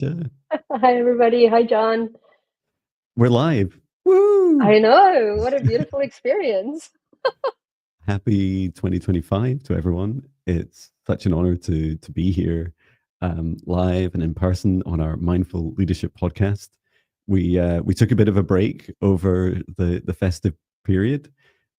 Yeah. Hi, everybody. Hi, John. We're live. Woo! I know. What a beautiful experience. Happy 2025 to everyone. It's such an honor to be here live and in person on our Mindful Leadership podcast. We took a bit of a break over the festive period,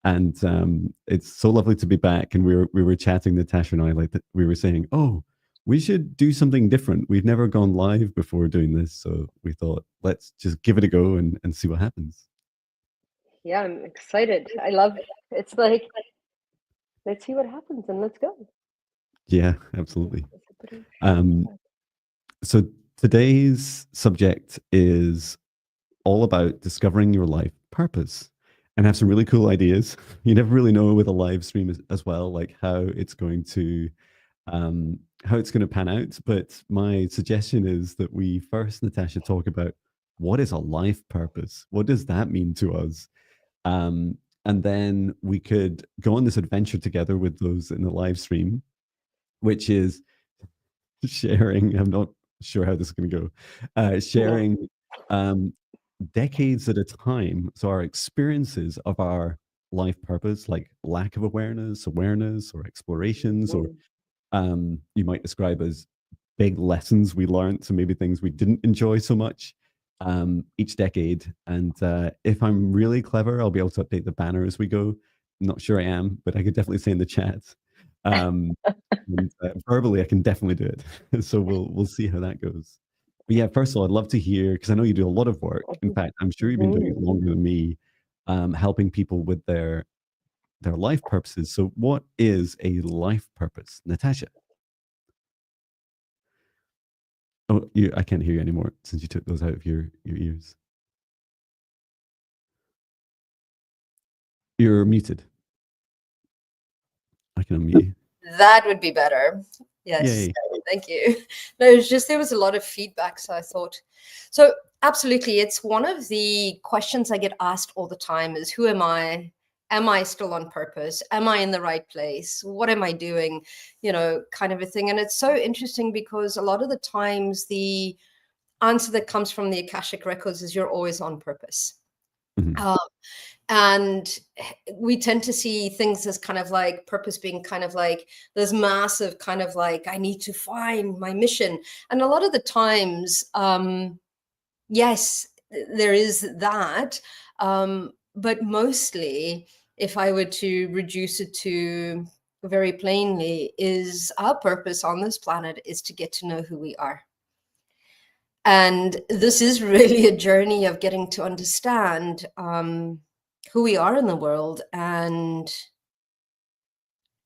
and it's so lovely to be back. And we were chatting, Natasha and I, like we were saying, oh, we should do something different. We've never gone live before doing this, so we thought let's just give it a go and see what happens. Yeah, I'm excited. I love it's like, let's see what happens and let's go. Yeah, absolutely. Um, so today's subject is all about discovering your life purpose, and I have some really cool ideas. You never really know with a live stream as well, like how it's going to pan out. But my suggestion is that we first, Natasha, talk about what is a life purpose. What does that mean to us? Um, and then we could go on this adventure together with those in the live stream, which is sharing. I'm not sure how this is going to go. Yeah. Sharing um, decades at a time. So our experiences of our life purpose, like lack of awareness, or explorations, or Mm. you might describe as big lessons we learned. So maybe things we didn't enjoy so much each decade. And if I'm really clever, I'll be able to update the banner as we go. I'm not sure I am, but I could definitely say in the chat. Um, and verbally, I can definitely do it. So we'll see how that goes. But yeah, first of all, I'd love to hear because I know you do a lot of work. In fact, I'm sure you've been doing it Mhm. longer than me, helping people with their life purposes. So, what is a life purpose, Natasha? Oh, I can't hear you anymore since you took those out of your ears. You're muted. I can unmute you. That would be better. Yes, Yay. thank you. No, it's just there was a lot of feedback, so I thought. So absolutely, it's one of the questions I get asked all the time is who am I? Am I still on purpose? Am I in the right place? What am I doing? Kind of a thing. And it's so interesting because a lot of the times the answer that comes from the Akashic records is you're always on purpose. Mhm. And we tend to see things as kind of like purpose being kind of like this massive kind of like I need to find my mission. And a lot of the times, yes, there is that, but mostly if I were to reduce it to very plainly, is our purpose on this planet is to get to know who we are. And this is really a journey of getting to understand who we are in the world. And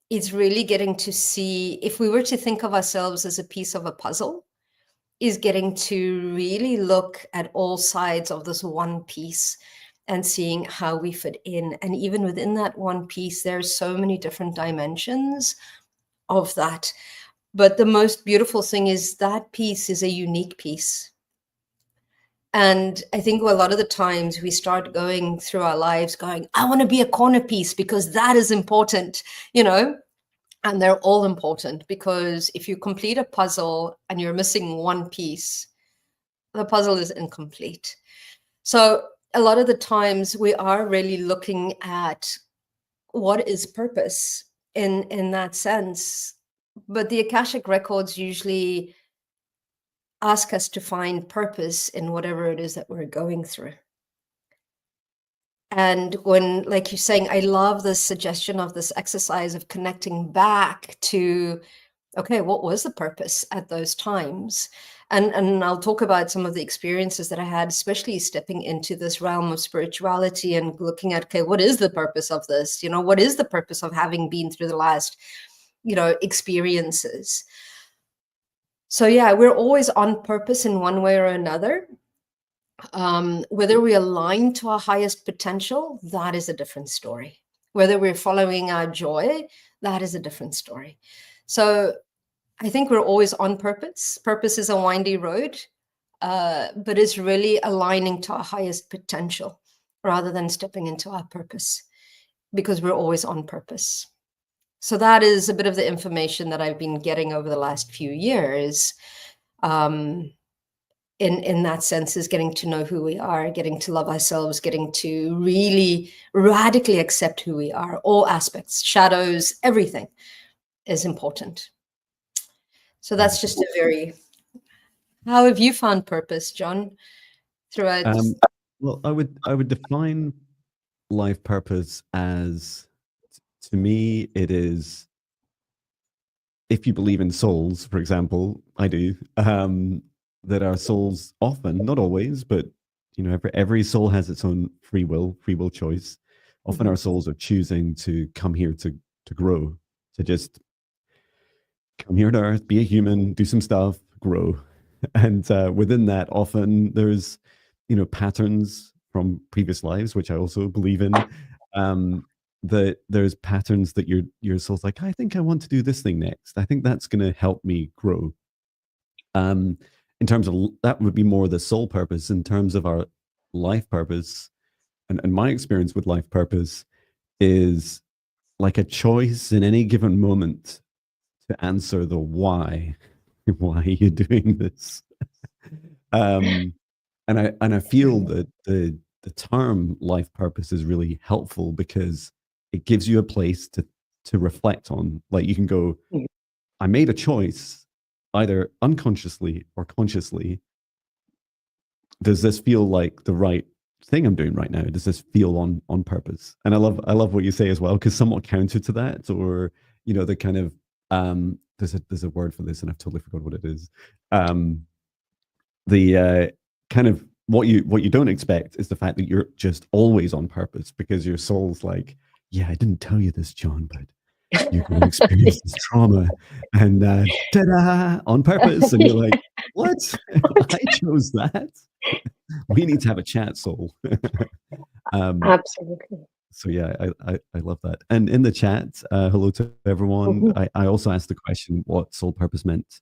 it's really getting to see, if we were to think of ourselves as a piece of a puzzle, is getting to really look at all sides of this one piece and seeing how we fit in. And even within that one piece, there's so many different dimensions of that. But the most beautiful thing is that piece is a unique piece. And I think a lot of the times we start going through our lives going, I want to be a corner piece because that is important, and they're all important because if you complete a puzzle and you're missing one piece, the puzzle is incomplete. So a lot of the times we are really looking at what is purpose in that sense. But the Akashic records usually ask us to find purpose in whatever it is that we're going through. And when, like you're saying, I love this suggestion of this exercise of connecting back to, okay, what was the purpose at those times? And I'll talk about some of the experiences that I had, especially stepping into this realm of spirituality and looking at, okay, what is the purpose of this? What is the purpose of having been through the last, experiences? So yeah, we're always on purpose in one way or another. Whether we align to our highest potential, that is a different story. Whether we're following our joy, that is a different story. So I think we're always on purpose. Purpose is a windy road, but it's really aligning to our highest potential rather than stepping into our purpose, because we're always on purpose. So that is a bit of the information that I've been getting over the last few years. in that sense is getting to know who we are, getting to love ourselves, getting to really radically accept who we are. All aspects, shadows, everything is important. So that's just a very... How have you found purpose, Jon, throughout? Well, I would define life purpose as, to me, it is, if you believe in souls, for example, I do, that our souls often, not always, but every soul has its own free will choice. Often our souls are choosing to come here to grow, to just come here to Earth, be a human, do some stuff, grow. And within that, often there's, patterns from previous lives, which I also believe in. That there's patterns that your soul's like, I think I want to do this thing next. I think that's going to help me grow. In terms of that, would be more the soul purpose. In terms of our life purpose, and my experience with life purpose is like a choice in any given moment to answer the why. Why are you doing this? And I feel that the term life purpose is really helpful because it gives you a place to reflect on. Like, you can go, I made a choice, either unconsciously or consciously. Does this feel like the right thing I'm doing right now? Does this feel on purpose? And I love what you say as well, because somewhat counter to that, or the kind of there's a word for this, and I've totally forgot what it is. The kind of what you don't expect is the fact that you're just always on purpose, because your soul's like, yeah, I didn't tell you this, Jon, but you're going to experience this trauma, and ta-da, on purpose. And you're like, what? I chose that. We need to have a chat, soul. Absolutely. So yeah, I love that. And in the chat, hello to everyone. I also asked the question what soul purpose meant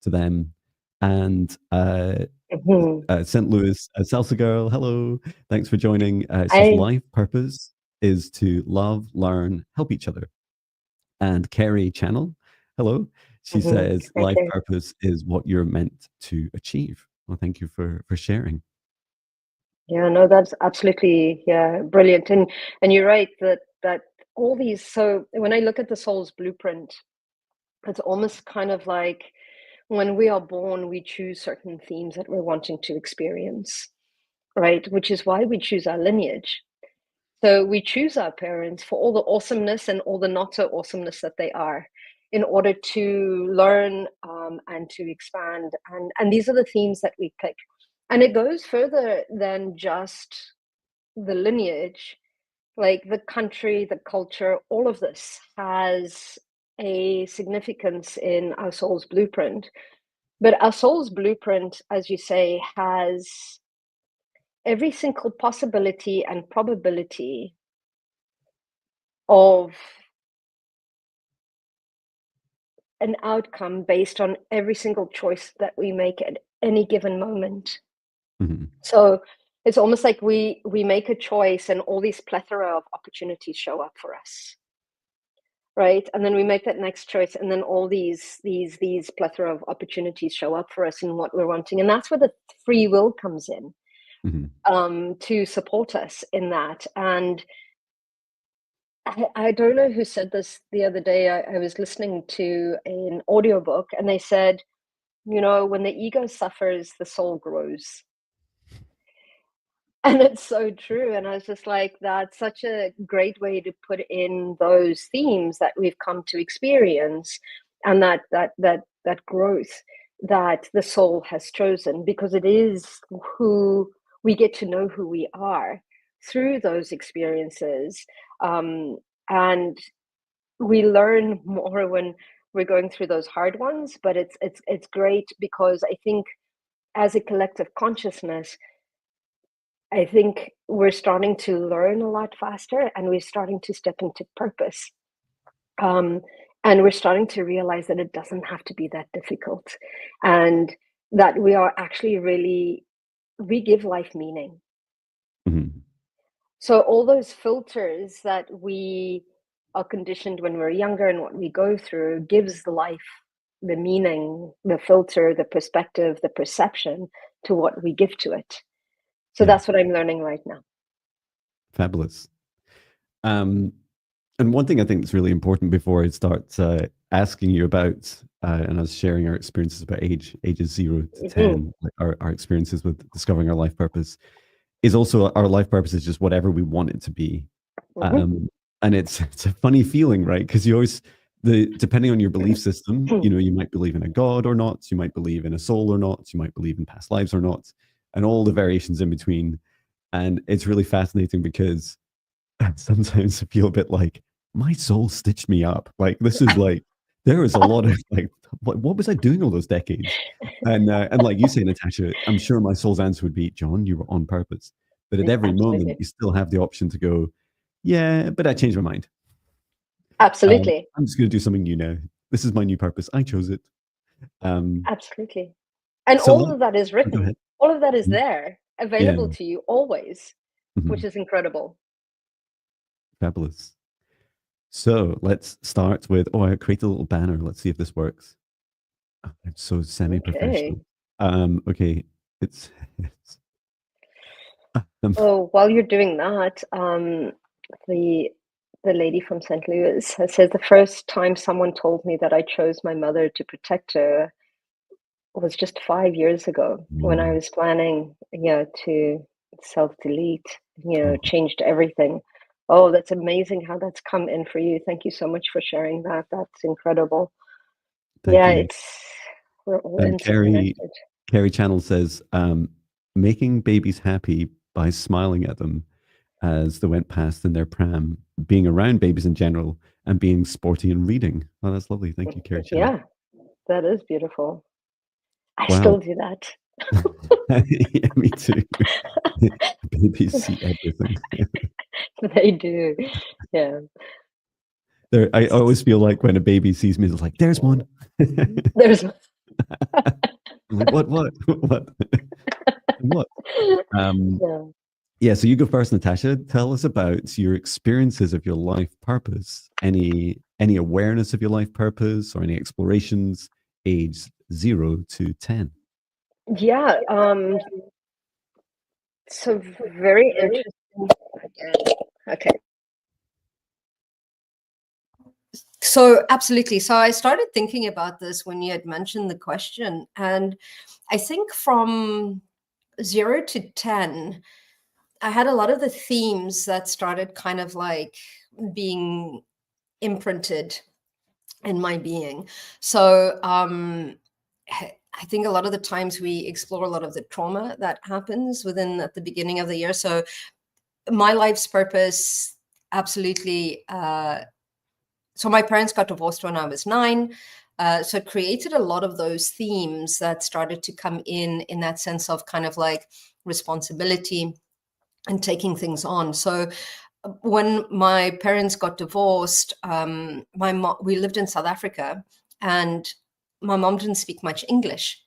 to them. And St. Louis, Salsa Girl, hello. Thanks for joining. It says life purpose is to love, learn, help each other. And Carrie Channel, hello. She says life purpose is what you're meant to achieve. Well, thank you for sharing. Yeah, no, that's absolutely, brilliant. And you're right that all these, so when I look at the soul's blueprint, it's almost kind of like when we are born, we choose certain themes that we're wanting to experience, right? Which is why we choose our lineage. So we choose our parents for all the awesomeness and all the not so awesomeness that they are, in order to learn and to expand. And these are the themes that we pick. And it goes further than just the lineage, like the country, the culture, all of this has a significance in our soul's blueprint. But our soul's blueprint, as you say, has every single possibility and probability of an outcome based on every single choice that we make at any given moment. So it's almost like we make a choice and all these plethora of opportunities show up for us, right? And then we make that next choice, and then all these plethora of opportunities show up for us in what we're wanting. And that's where the free will comes in, to support us in that. And I don't know who said this the other day. I was listening to an audiobook, and they said, when the ego suffers, the soul grows. And it's so true. And I was just like, that's such a great way to put in those themes that we've come to experience, and that growth that the soul has chosen, because it is who we get to know who we are through those experiences. And we learn more when we're going through those hard ones, but it's great, because I think as a collective consciousness, I think we're starting to learn a lot faster, and we're starting to step into purpose. And we're starting to realize that it doesn't have to be that difficult, and that we are actually we give life meaning. So all those filters that we are conditioned when we're younger and what we go through gives life the meaning, the filter, the perspective, the perception to what we give to it. So Yeah. that's what I'm learning right now. Fabulous. And one thing I think is really important before I start asking you about, and us sharing our experiences about ages 0 to 10, like our experiences with discovering our life purpose, is also our life purpose is just whatever we want it to be. And it's a funny feeling, right? Because you always, depending on your belief system, you might believe in a God or not, you might believe in a soul or not, you might believe in past lives or not, and all the variations in between. And it's really fascinating because sometimes I feel a bit like my soul stitched me up. Like this is like there is a lot of like what was I doing all those decades? And like you say, Natasha, I'm sure my soul's answer would be, John, you were on purpose. But at every moment, you still have the option to go, yeah, but I changed my mind. Absolutely. I'm just going to do something new now. This is my new purpose. I chose it. Absolutely. And So all of that is written. All of that is there, available to you always, which is incredible. Fabulous. So let's start with, I created a little banner. Let's see if this works. Oh, I'm so semi-professional. Okay. It's while you're doing that, the lady from St. Louis says the first time someone told me that I chose my mother to protect her was just 5 years ago when I was planning, to self-delete, changed everything. Oh, that's amazing how that's come in for you. Thank you so much for sharing that. That's incredible. Thank you. We're all interconnected. Carrie Channel says, making babies happy by smiling at them as they went past in their pram, being around babies in general, and being sporty and reading. Oh, that's lovely. Thank you, Carrie Channel. Yeah, that is beautiful. I still do that. Yeah, me too. Babies see everything. They do. Yeah. I always feel like when a baby sees me, it's like, there's one. There's I'm like, what? What? Yeah, so you go first, Natasha. Tell us about your experiences of your life purpose. Any awareness of your life purpose or any explorations, age 0 to 10? Yeah. So very interesting. Okay. So absolutely. So I started thinking about this when you had mentioned the question. And I think from 0 to 10, I had a lot of the themes that started kind of like being imprinted in my being. So I think a lot of the times we explore a lot of the trauma that happens at the beginning of the year. So my life's purpose, absolutely. So my parents got divorced when I was 9. So it created a lot of those themes that started to come in that sense of kind of like responsibility and taking things on. So when my parents got divorced, we lived in South Africa, and my mom didn't speak much English.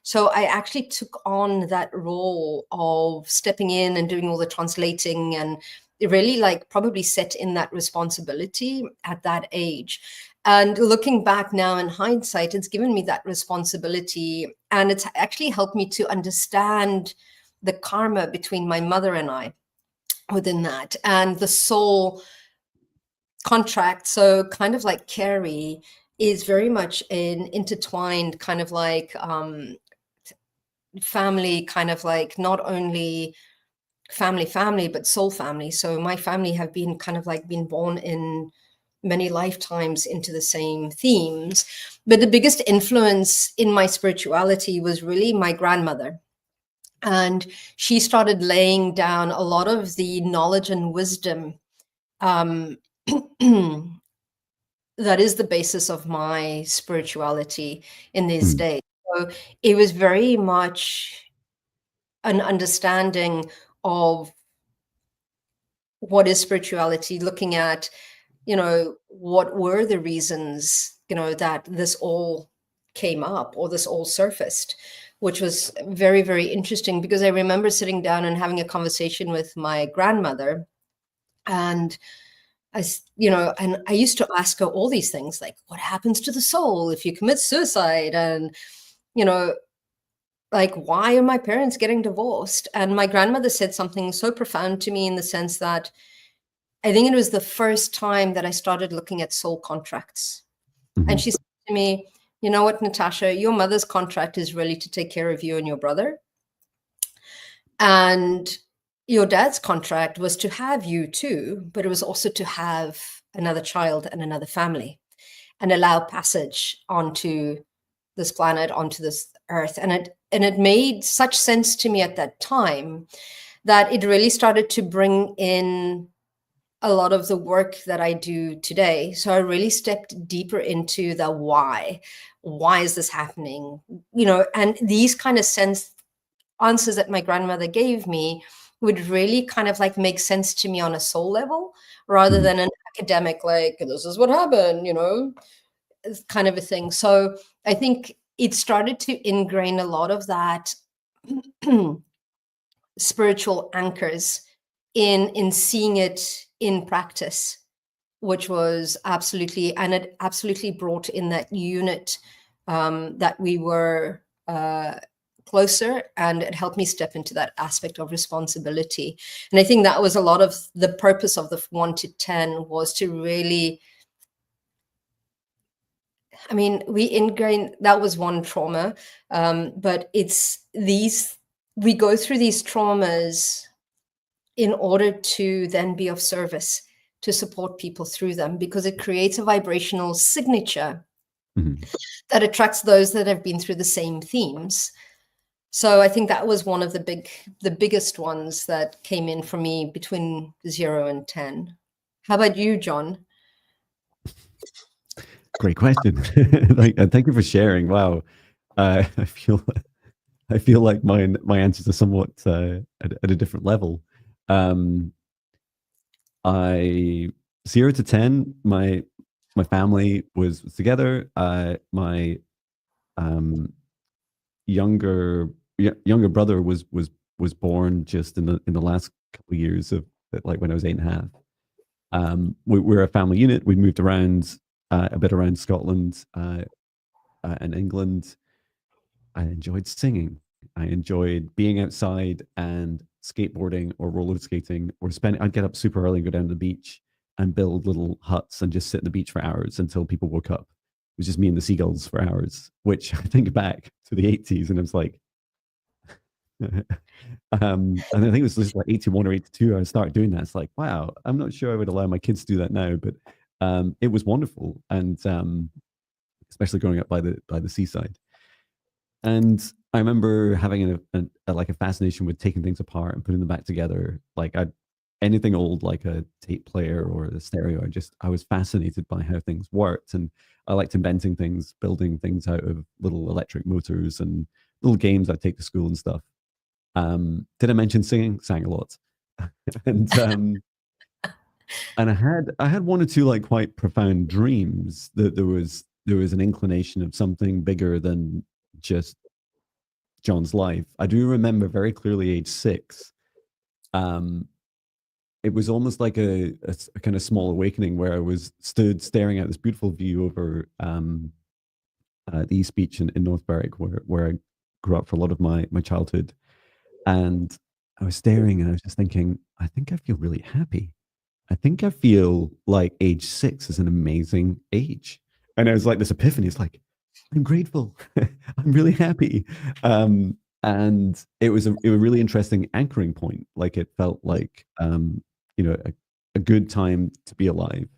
So I actually took on that role of stepping in and doing all the translating, and it really like probably set in that responsibility at that age. And looking back now in hindsight, it's given me that responsibility, and it's actually helped me to understand the karma between my mother and I within that, and the soul contract. So kind of like Carrie is very much an intertwined kind of like family, kind of like not only family, but soul family. So my family have been kind of like been born in many lifetimes into the same themes. But the biggest influence in my spirituality was really my grandmother. And she started laying down a lot of the knowledge and wisdom that is the basis of my spirituality in these days. So it was very much an understanding of what is spirituality, looking at, what were the reasons, that this all came up or this all surfaced, which was very, very interesting, because I remember sitting down and having a conversation with my grandmother, and and I used to ask her all these things like, what happens to the soul if you commit suicide? And, like, why are my parents getting divorced? And my grandmother said something so profound to me, in the sense that I think it was the first time that I started looking at soul contracts. Mm-hmm. And she said to me, you know what, Natasha, your mother's contract is really to take care of you and your brother. And your dad's contract was to have you too, but it was also to have another child and another family, and allow passage onto this planet, onto this earth. And it made such sense to me at that time, that it really started to bring in a lot of the work that I do today. So I really stepped deeper into the why. Why is this happening? You know, and these kind of answers that my grandmother gave me would really kind of like make sense to me on a soul level, rather Mm-hmm. than an academic, like, this is what happened, you know, kind of a thing. So I think it started to ingrain a lot of that spiritual anchors in seeing it in practice, which was absolutely, and it absolutely brought in that unit, that we were closer, and it helped me step into that aspect of responsibility. And I think that was a lot of the purpose of the 1 to 10, was to really, I mean, we ingrain, that was one trauma, but it's these, we go through these traumas in order to then be of service, to support people through them, because it creates a vibrational signature Mm-hmm. that attracts those that have been through the same themes. So I think that was one of the biggest ones that came in for me between 0 and 10. How about you, John? Great question. Thank you for sharing. Wow, I feel like my answers are somewhat at a different level. I 0 to 10, my family was together. My younger brother was born just in the last couple of years of, like, when I was 8.5. We're a family unit. We moved around a bit around Scotland and England. I enjoyed singing. I enjoyed being outside and skateboarding or roller skating, or I'd get up super early and go down to the beach and build little huts and just sit on the beach for hours until people woke up. It was just me and the seagulls for hours, which I think back to the 80s and I was like, and I think it was just like 81 or 82, I started doing that. It's like, wow, I'm not sure I would allow my kids to do that now, but it was wonderful. And especially growing up by the seaside. And I remember having like a fascination with taking things apart and putting them back together. Like, anything old, like a tape player or a stereo, I was fascinated by how things worked. And I liked inventing things, building things out of little electric motors and little games I'd take to school and stuff. Did I mention singing? Sang a lot. and I had one or two, like, quite profound dreams, that there was an inclination of something bigger than just John's life. I do remember very clearly, age 6. It was almost like a kind of small awakening, where I was stood staring at this beautiful view over the East Beach in North Berwick, where I grew up for a lot of my childhood. And I was staring and I was just thinking, I think I feel really happy. I think I feel like age 6 is an amazing age. And I was like, this epiphany. It's like, I'm grateful. I'm really happy. And it was a really interesting anchoring point. Like, it felt like, a good time to be alive.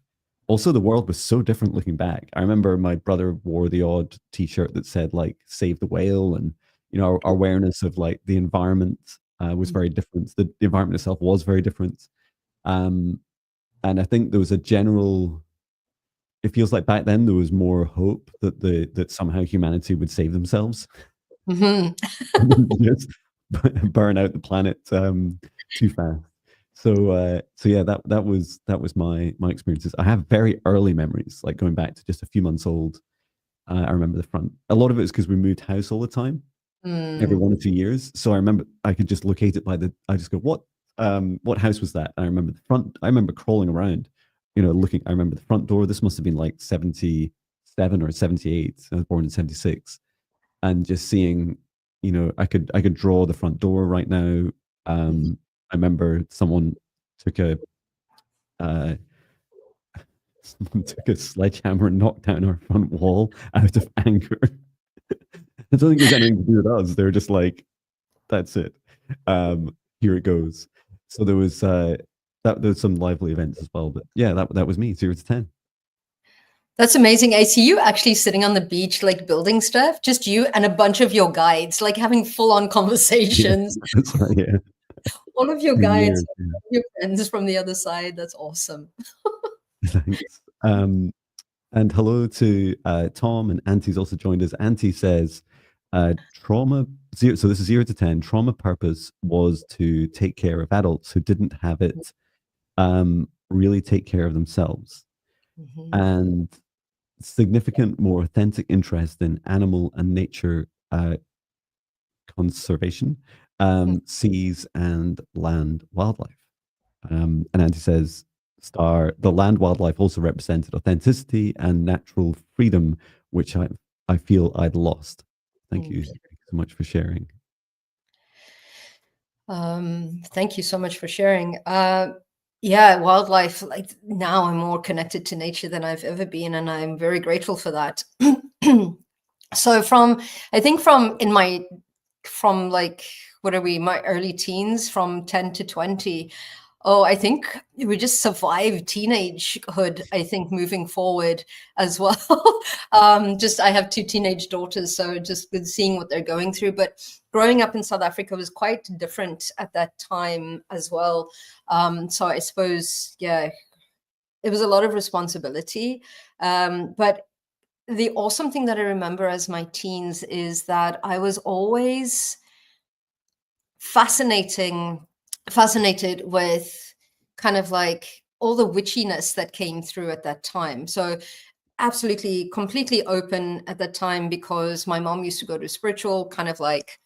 Also, the world was so different looking back. I remember my brother wore the odd T-shirt that said, like, "Save the whale," and our awareness of, like, the environment was very different. The environment itself was very different. And I think there was a general. It feels like back then there was more hope that somehow humanity would save themselves. Mm-hmm. Just burn out the planet too fast. So yeah, that was my experiences. I have very early memories, like going back to just a few months old. I remember the front. A lot of it is because we moved house all the time, every 1 or 2 years. So I remember I could just locate it I just go, what house was that? And I remember the front. I remember crawling around, looking. I remember the front door. This must have been like 77 or 78. I was born in 76, and just seeing I could draw the front door right now. I remember someone took a sledgehammer and knocked down our front wall out of anger. I don't think it was anything to do with us. They were just like, that's it. Here it goes. So there was some lively events as well. But yeah, that was me, 0 to 10. That's amazing. I see you actually sitting on the beach, like building stuff, just you and a bunch of your guides, like having full-on conversations. Yeah, that's right, yeah. All of your For guides, years, yeah. your friends from the other side. That's awesome. Thanks. And hello to Tom, and Auntie's also joined us. Auntie says, trauma, zero, so this is 0 to 10, trauma purpose was to take care of adults who didn't have it really take care of themselves. And significant, more authentic interest in animal and nature conservation, seas and land wildlife. And Auntie says, the land wildlife also represented authenticity and natural freedom, which I feel I'd lost. Thank you so much for sharing. Thank you so much for sharing. Yeah, wildlife, like now I'm more connected to nature than I've ever been, and I'm very grateful for that. So I think from like, what are we, my early teens, from 10 to 20, I think we just survived teenagehood, I think, moving forward as well. I have 2 teenage daughters, so just with seeing what they're going through. But growing up in South Africa was quite different at that time as well. So I suppose, yeah, it was a lot of responsibility. But the awesome thing that I remember as my teens is that I was always fascinated with kind of like all the witchiness that came through at that time. So absolutely, completely open at that time, because my mom used to go to spiritual kind of like,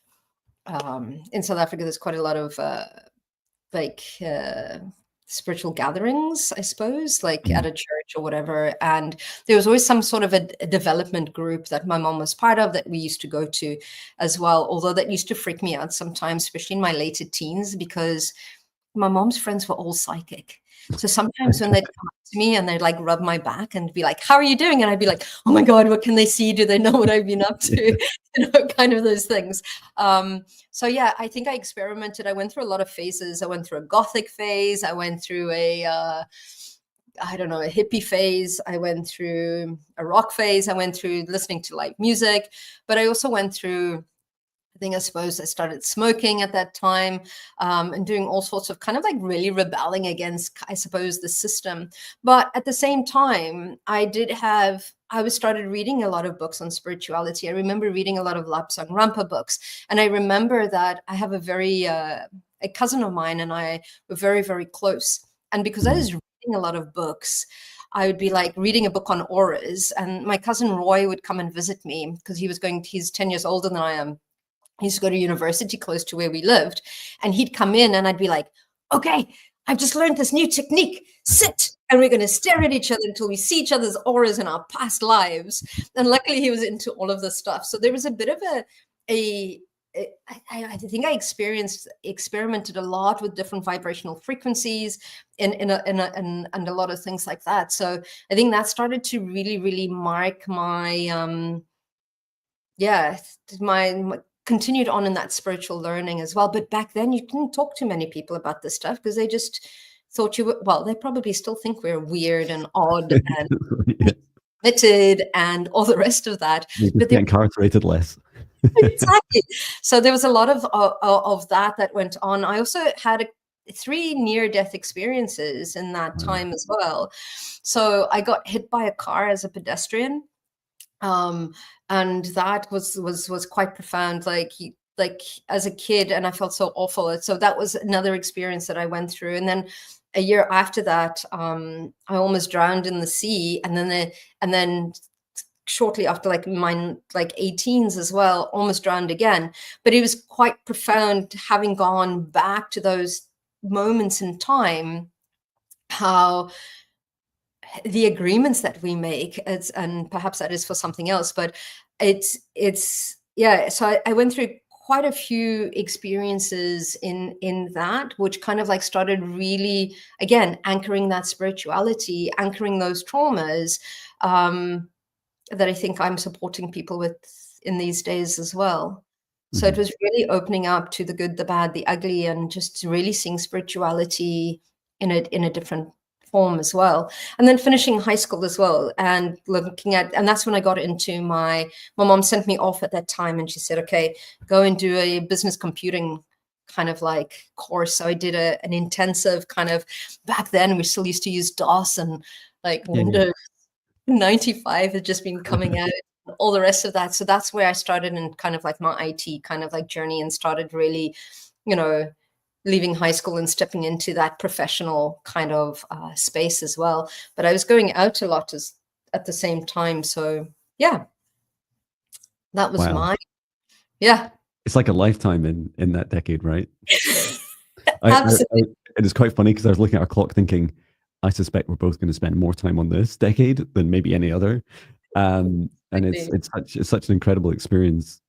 in South Africa, there's quite a lot of spiritual gatherings, I suppose, like at a church or whatever. And there was always some sort of a development group that my mom was part of that we used to go to as well. Although that used to freak me out sometimes, especially in my later teens, because my mom's friends were all psychic. So sometimes when they'd come up to me and they'd like rub my back and be like, how are you doing? And I'd be like, oh my God, what can they see? Do they know what I've been up to? Kind of those things. So yeah, I think I experimented. I went through a lot of phases. I went through a gothic phase. I went through a hippie phase. I went through a rock phase. I went through listening to live music, but I also went through, I suppose I started smoking at that time, and doing all sorts of kind of like really rebelling against, I suppose, the system. But at the same time, I started reading a lot of books on spirituality. I remember reading a lot of Lapsang Rampa books. And I remember that I have a cousin of mine and I were very, very close. And because I was reading a lot of books, I would be like reading a book on auras, and my cousin Roy would come and visit me because he's 10 years older than I am. He used to go to university close to where we lived, and he'd come in and I'd be like, okay, I've just learned this new technique. Sit. And we're going to stare at each other until we see each other's auras in our past lives. And luckily he was into all of this stuff. So there was a bit of I think I experimented a lot with different vibrational frequencies and a lot of things like that. So I think that started to really, really mark my, my continued on in that spiritual learning as well. But back then you didn't talk to many people about this stuff because they just thought they probably still think we're weird and odd and limited and all the rest of that. But they're incarcerated less. Exactly. So there was a lot of that went on. I also had 3 near-death experiences in that time as well. So I got hit by a car as a pedestrian. And that was quite profound, like as a kid, and I felt so awful. So that was another experience that I went through. And then a year after that, I almost drowned in the sea. And then shortly after, like mine, like 18s as well, almost drowned again. But it was quite profound having gone back to those moments in time, how the agreements that we make, and perhaps that is for something else, but it's so I went through quite a few experiences in that, which kind of like started really, again, anchoring that spirituality, anchoring those traumas, that I think I'm supporting people with in these days as well. So it was really opening up to the good, the bad, the ugly, and just really seeing spirituality in a different form as well. And then finishing high school as well, and looking at, and that's when I got into my mom sent me off at that time, and she said, okay, go and do a business computing kind of like course. So I did an intensive kind of, back then we still used to use DOS, and like Windows 95 had just been coming out, all the rest of that. So that's where I started in kind of like my IT kind of like journey, and started really, leaving high school and stepping into that professional kind of space as well. But I was going out a lot at the same time. So yeah, that was yeah. It's like a lifetime in that decade, right? Absolutely. It is quite funny because I was looking at our clock thinking, I suspect we're both going to spend more time on this decade than maybe any other. And it's such an incredible experience.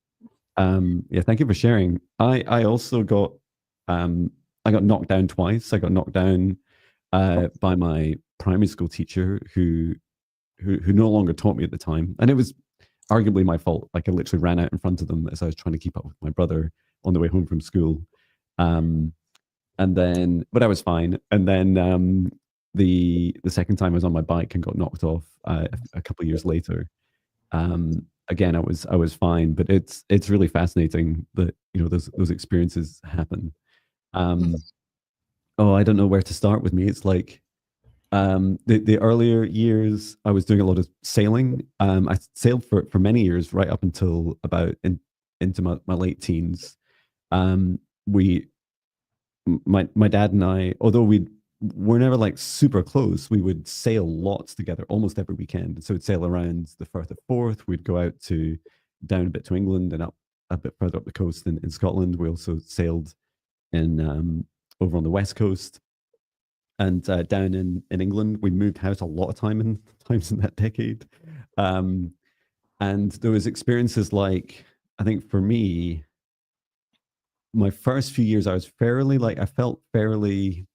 Yeah, thank you for sharing. I also got I got knocked down twice. I got knocked down by my primary school teacher who no longer taught me at the time, and it was arguably my fault. Like I literally ran out in front of them as I was trying to keep up with my brother on the way home from school. And then, but I was fine. And then the second time I was on my bike and got knocked off a couple of years later. Again, I was fine, but it's really fascinating that those experiences happen. Oh, I don't know where to start with me. It's like the earlier years, I was doing a lot of sailing. I sailed for many years, right up until about into my late teens. My dad and I, although we're never like super close, we would sail lots together almost every weekend. So we'd sail around the Firth of Forth. We'd go out down a bit to England and up a bit further up the coast in Scotland. We also sailed in over on the west coast, and down in England. We moved house a lot of times in that decade. And there was experiences like, I think for me, my first few years, I felt fairly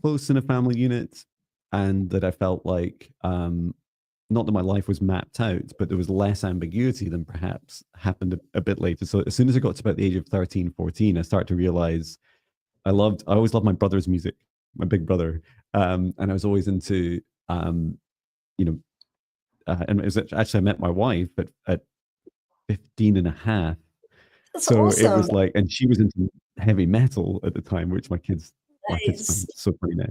close in a family unit, and that I felt like, not that my life was mapped out, but there was less ambiguity than perhaps happened a bit later. So as soon as I got to about the age of 13, 14, I started to realize I always loved my brother's music, my big brother. And I was always into, and it was actually, I met my wife at 15 and a half. That's so awesome. It was like, and she was into heavy metal at the time, which my kids find Nice. so funny now.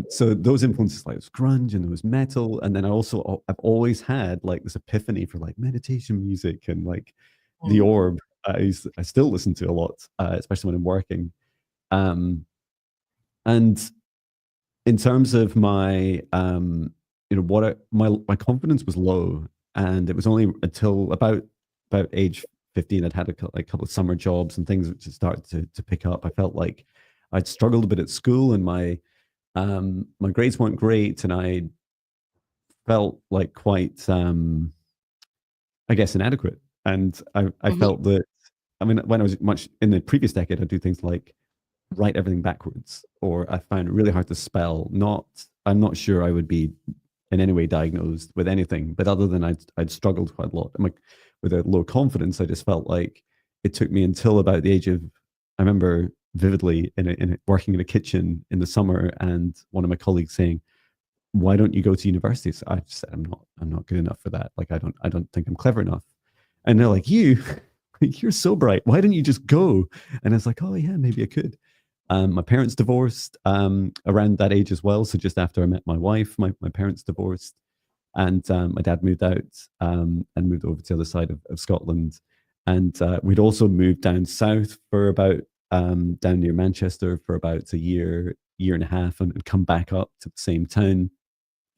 So those influences, like, it was grunge and there was metal. And then I've always had like this epiphany for like meditation music, and like The Orb, I still listen to a lot, especially when I'm working. And in terms of my, my confidence was low, and it was only until about age 15 I'd had a couple of summer jobs and things which had started to pick up. I felt like I'd struggled a bit at school, and my grades weren't great, and I felt like quite, I guess, inadequate. And I felt that, I mean, when I was much in the previous decade, I'd do things like write everything backwards, or I found it really hard to spell. I'm not sure I would be in any way diagnosed with anything, but other than I'd struggled quite a lot. I'm like, with a low confidence, I just felt like it took me until about the age of, I remember vividly working in a kitchen in the summer, and one of my colleagues saying, "Why don't you go to university?" So I just said, I'm not good enough for that. Like, I don't think I'm clever enough. And they're like, you're so bright. Why didn't you just go? And I was like, oh yeah, maybe I could. My parents divorced around that age as well. So just after I met my wife, my parents divorced, and my dad moved out and moved over to the other side of Scotland. And we'd also moved down south for about, down near Manchester for about a year and a half, and come back up to the same town.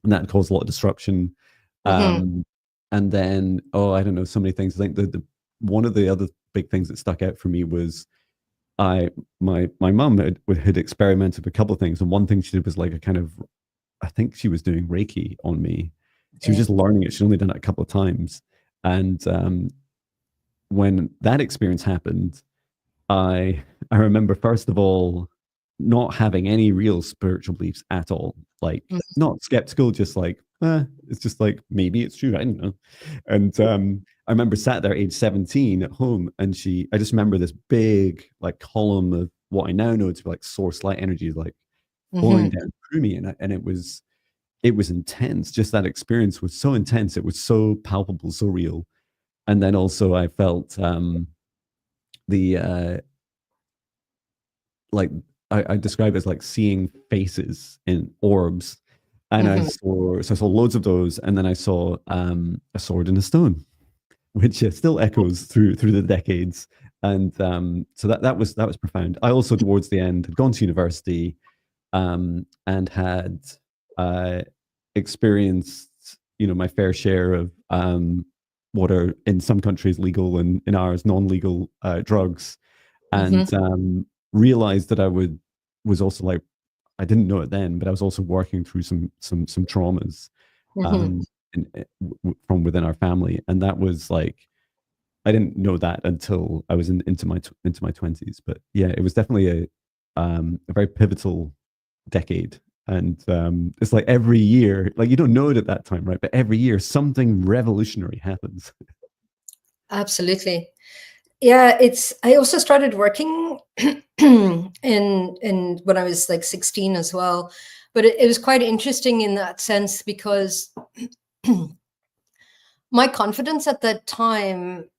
And that caused a lot of disruption. And then, I don't know, so many things. I think the one of the other big things that stuck out for me was my mum had experimented with a couple of things, and one thing she did was like a kind of, I think she was doing Reiki on me. She was just learning it. She'd only done it a couple of times, and when that experience happened, I remember, first of all, not having any real spiritual beliefs at all. Like, not skeptical, just like, it's just like, maybe it's true. I don't know. And I remember sat there age 17 at home, and I just remember this big like column of what I now know to be like source light energy, like flowing down through me. And it was intense. Just that experience was so intense. It was so palpable, so real. And then also I felt the like I describe it as like seeing faces in orbs, and I saw loads of those, and then I saw a sword and a stone, which still echoes through the decades, and so that was profound. I also towards the end had gone to university, and had experienced my fair share of what are in some countries legal and in ours non-legal drugs, and realized that I was also like, I didn't know it then, but I was also working through some traumas from within our family, and that was like, I didn't know that until I was into my 20s. But yeah, it was definitely a very pivotal decade. And it's like every year, like you don't know it at that time, right? But every year something revolutionary happens. Absolutely. Yeah, I also started working in when I was like 16 as well. But it was quite interesting in that sense, because my confidence at that time,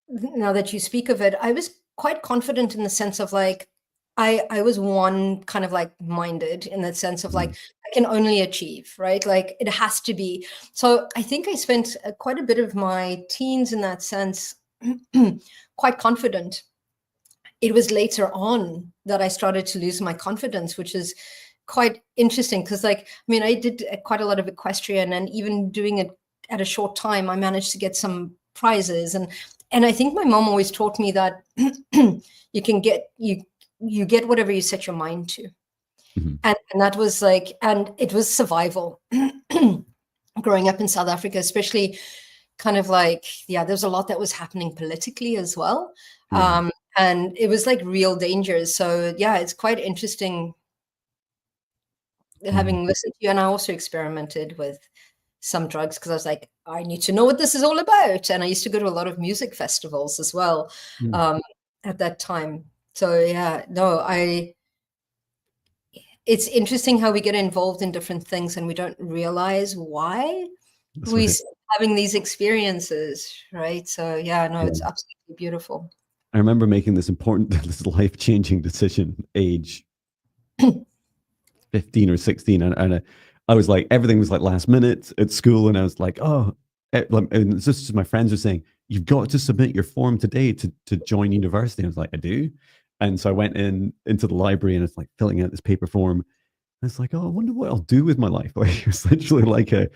now that you speak of it, I was quite confident in the sense of like, I was one kind of like minded in that sense of like, I can only achieve, right? Like it has to be. So I think I spent quite a bit of my teens in that sense, quite confident. It was later on that I started to lose my confidence, which is quite interesting because, like, I mean, I did quite a lot of equestrian, and even doing it at a short time, I managed to get some prizes. And I think my mom always taught me that you can get you get whatever you set your mind to. And that was like, and it was survival. Growing up in South Africa, especially, kind of like, yeah, there was a lot that was happening politically as well. And it was like real dangers. So yeah, it's quite interesting having listened to you. And I also experimented with some drugs because I was like, I need to know what this is all about. And I used to go to a lot of music festivals as well at that time. So yeah, no, it's interesting how we get involved in different things and we don't realize why we're having these experiences, right? So yeah, no, it's absolutely beautiful. I remember making this this life-changing decision age 15 or 16, and I was like, everything was like last minute at school, and I was like, oh, and it's just my friends were saying, you've got to submit your form today to join university. I was like, I do. And so I went into the library, and it's like filling out this paper form. And it's like, oh, I wonder what I'll do with my life. Like it's literally like a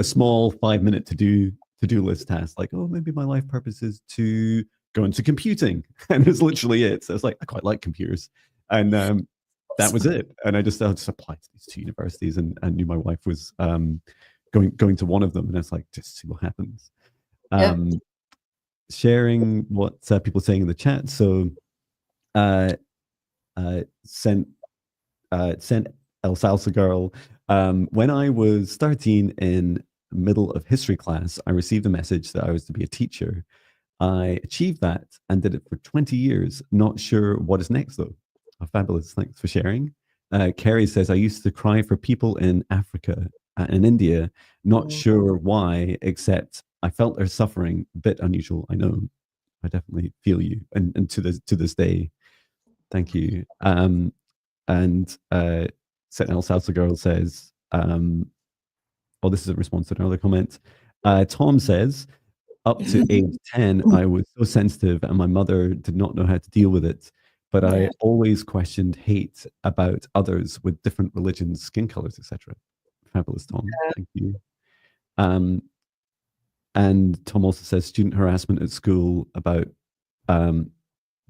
small 5-minute to-do list task. Like, oh, maybe my life purpose is to go into computing, and it's literally it. So it's like, I quite like computers, and that was it. And I just applied to these 2 universities, and I knew my wife was going to one of them, and it's like, just see what happens. Sharing what people are saying in the chat. So sent El Salsa Girl. When I was 13 in middle of history class, I received a message that I was to be a teacher. I achieved that and did it for 20 years. Not sure what is next though. Oh, fabulous. Thanks for sharing. Kerry says, I used to cry for people in Africa and India. Not sure why, except I felt their suffering. A bit unusual, I know. I definitely feel you. And to this day, thank you. And Sentinel Salsa Girl says, oh, this is a response to another comment. Tom says, up to age 10, I was so sensitive and my mother did not know how to deal with it. But I always questioned hate about others with different religions, skin colors, etc. Fabulous, Tom. Thank you. And Tom also says student harassment at school about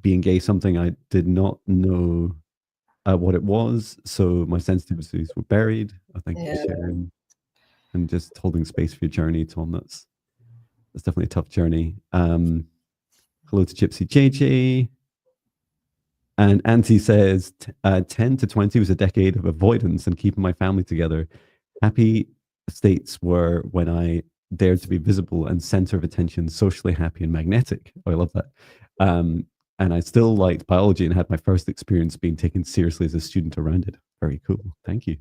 being gay, something I did not know what it was. So my sensitivities were buried. I thank you for sharing and just holding space for your journey, Tom. It's definitely a tough journey. Hello to Gypsy JJ. And Auntie says, 10 to 20 was a decade of avoidance and keeping my family together. Happy states were when I dared to be visible and center of attention, socially happy and magnetic. Oh, I love that. And I still liked biology and had my first experience being taken seriously as a student around it. Very cool. Thank you.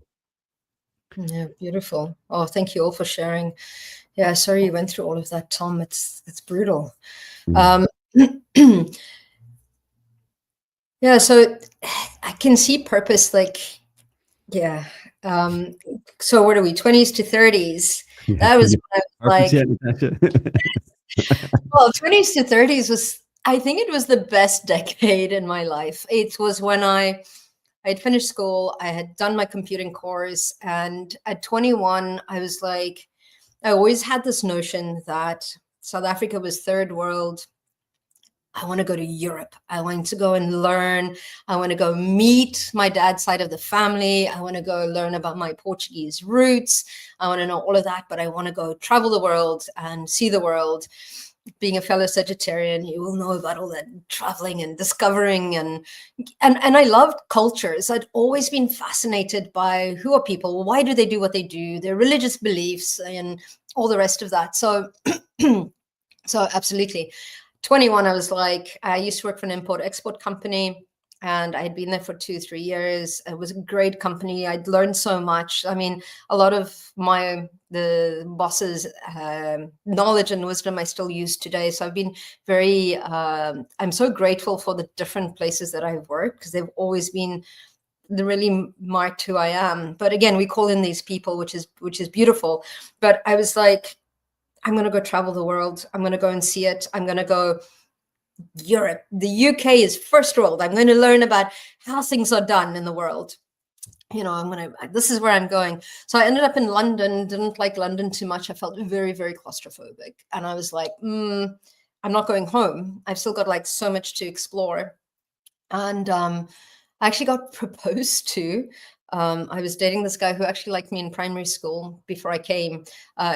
Yeah, beautiful. Oh, thank you all for sharing. Yeah, sorry you went through all of that, Tom. It's brutal. Yeah, so I can see purpose like, yeah. So what are we, 20s to 30s? Yeah, That was when I was like, well, 20s to 30s was, I think it was the best decade in my life. It was when I had finished school, I had done my computing course, and at 21, I was like, I always had this notion that South Africa was third world. I want to go to Europe. I want to go and learn. I want to go meet my dad's side of the family. I want to go learn about my Portuguese roots. I want to know all of that, but I want to go travel the world and see the world. Being a fellow Sagittarian, you will know about all that traveling and discovering, and I loved cultures. I'd always been fascinated by who are people, why do they do what they do, their religious beliefs, and all the rest of that. So, so absolutely. 21, I was like, I used to work for an import-export company, and I had been there for 2-3 years. It was a great company. I'd learned so much. I mean, a lot of the boss's knowledge and wisdom I still use today. So I've been very, I'm so grateful for the different places that I've worked, because they've always been really marked who I am. But again, we call in these people, which is beautiful. But I was like, I'm going to go travel the world. I'm going to go and see it. I'm going to go Europe. The UK is first world. I'm going to learn about how things are done in the world. You know, this is where I'm going. So I ended up in London, didn't like London too much. I felt very, very claustrophobic. And I was like, I'm not going home. I've still got like so much to explore. And I actually got proposed to. I was dating this guy who actually liked me in primary school before I came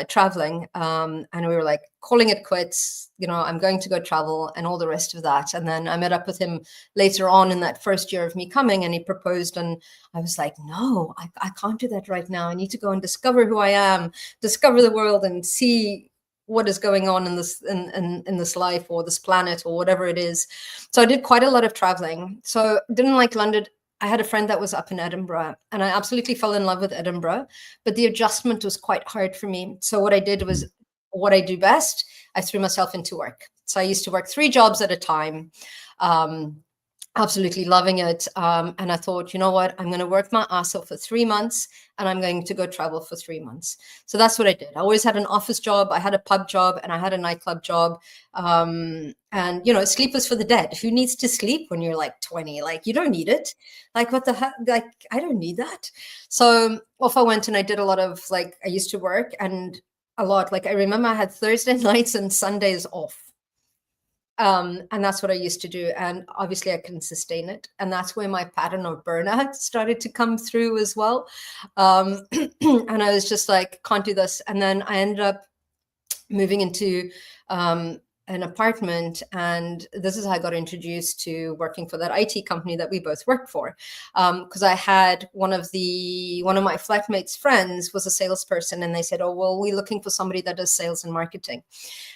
traveling. And we were like calling it quits. You know, I'm going to go travel and all the rest of that. And then I met up with him later on in that first year of me coming, and he proposed. And I was like, no, I can't do that right now. I need to go and discover who I am, discover the world, and see what is going on in this in this life or this planet or whatever it is. So I did quite a lot of traveling. So didn't like London. I had a friend that was up in Edinburgh, and I absolutely fell in love with Edinburgh, but the adjustment was quite hard for me. So what I did was what I do best. I threw myself into work. So I used to work 3 jobs at a time. Absolutely loving it. And I thought, you know what, I'm going to work my ass off for 3 months, and I'm going to go travel for 3 months. So that's what I did. I always had an office job. I had a pub job, and I had a nightclub job. And, you know, sleep was for the dead. Who needs to sleep when you're like 20? Like, you don't need it. Like, what the heck? Like, I don't need that. So off I went, and I did a lot of, like, I used to work and a lot. Like, I remember I had Thursday nights and Sundays off. And that's what I used to do. And obviously I couldn't sustain it. And that's where my pattern of burnout started to come through as well. And I was just like, can't do this. And then I ended up moving into an apartment, and this is how I got introduced to working for that IT company that we both worked for, because I had one of my flatmates' friends was a salesperson, and they said, oh, well, we're looking for somebody that does sales and marketing.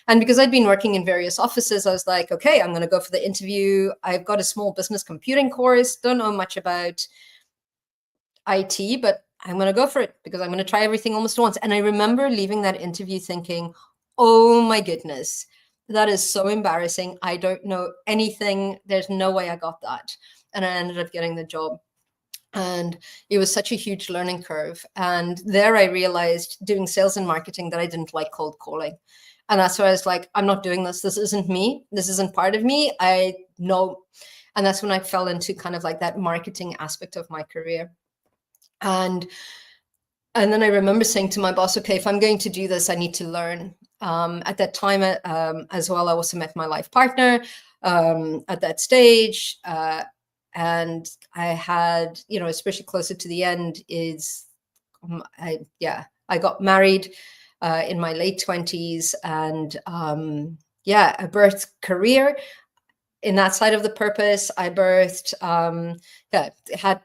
And because I'd been working in various offices, I was like, okay, I'm going to go for the interview. I've got a small business computing course, don't know much about IT, but I'm going to go for it because I'm going to try everything almost once. And I remember leaving that interview thinking, oh my goodness, that is so embarrassing. I don't know anything. There's no way I got that. And I ended up getting the job. And it was such a huge learning curve. And there I realized doing sales and marketing that I didn't like cold calling. And that's why I was like, I'm not doing this. This isn't me. This isn't part of me. I know. And that's when I fell into kind of like that marketing aspect of my career. And then I remember saying to my boss, okay, if I'm going to do this, I need to learn. At that time as well, I also met my life partner at that stage. And I had, you know, especially closer to the end I got married. in my late 20s. And yeah, I birthed career in that side of the purpose. I birthed,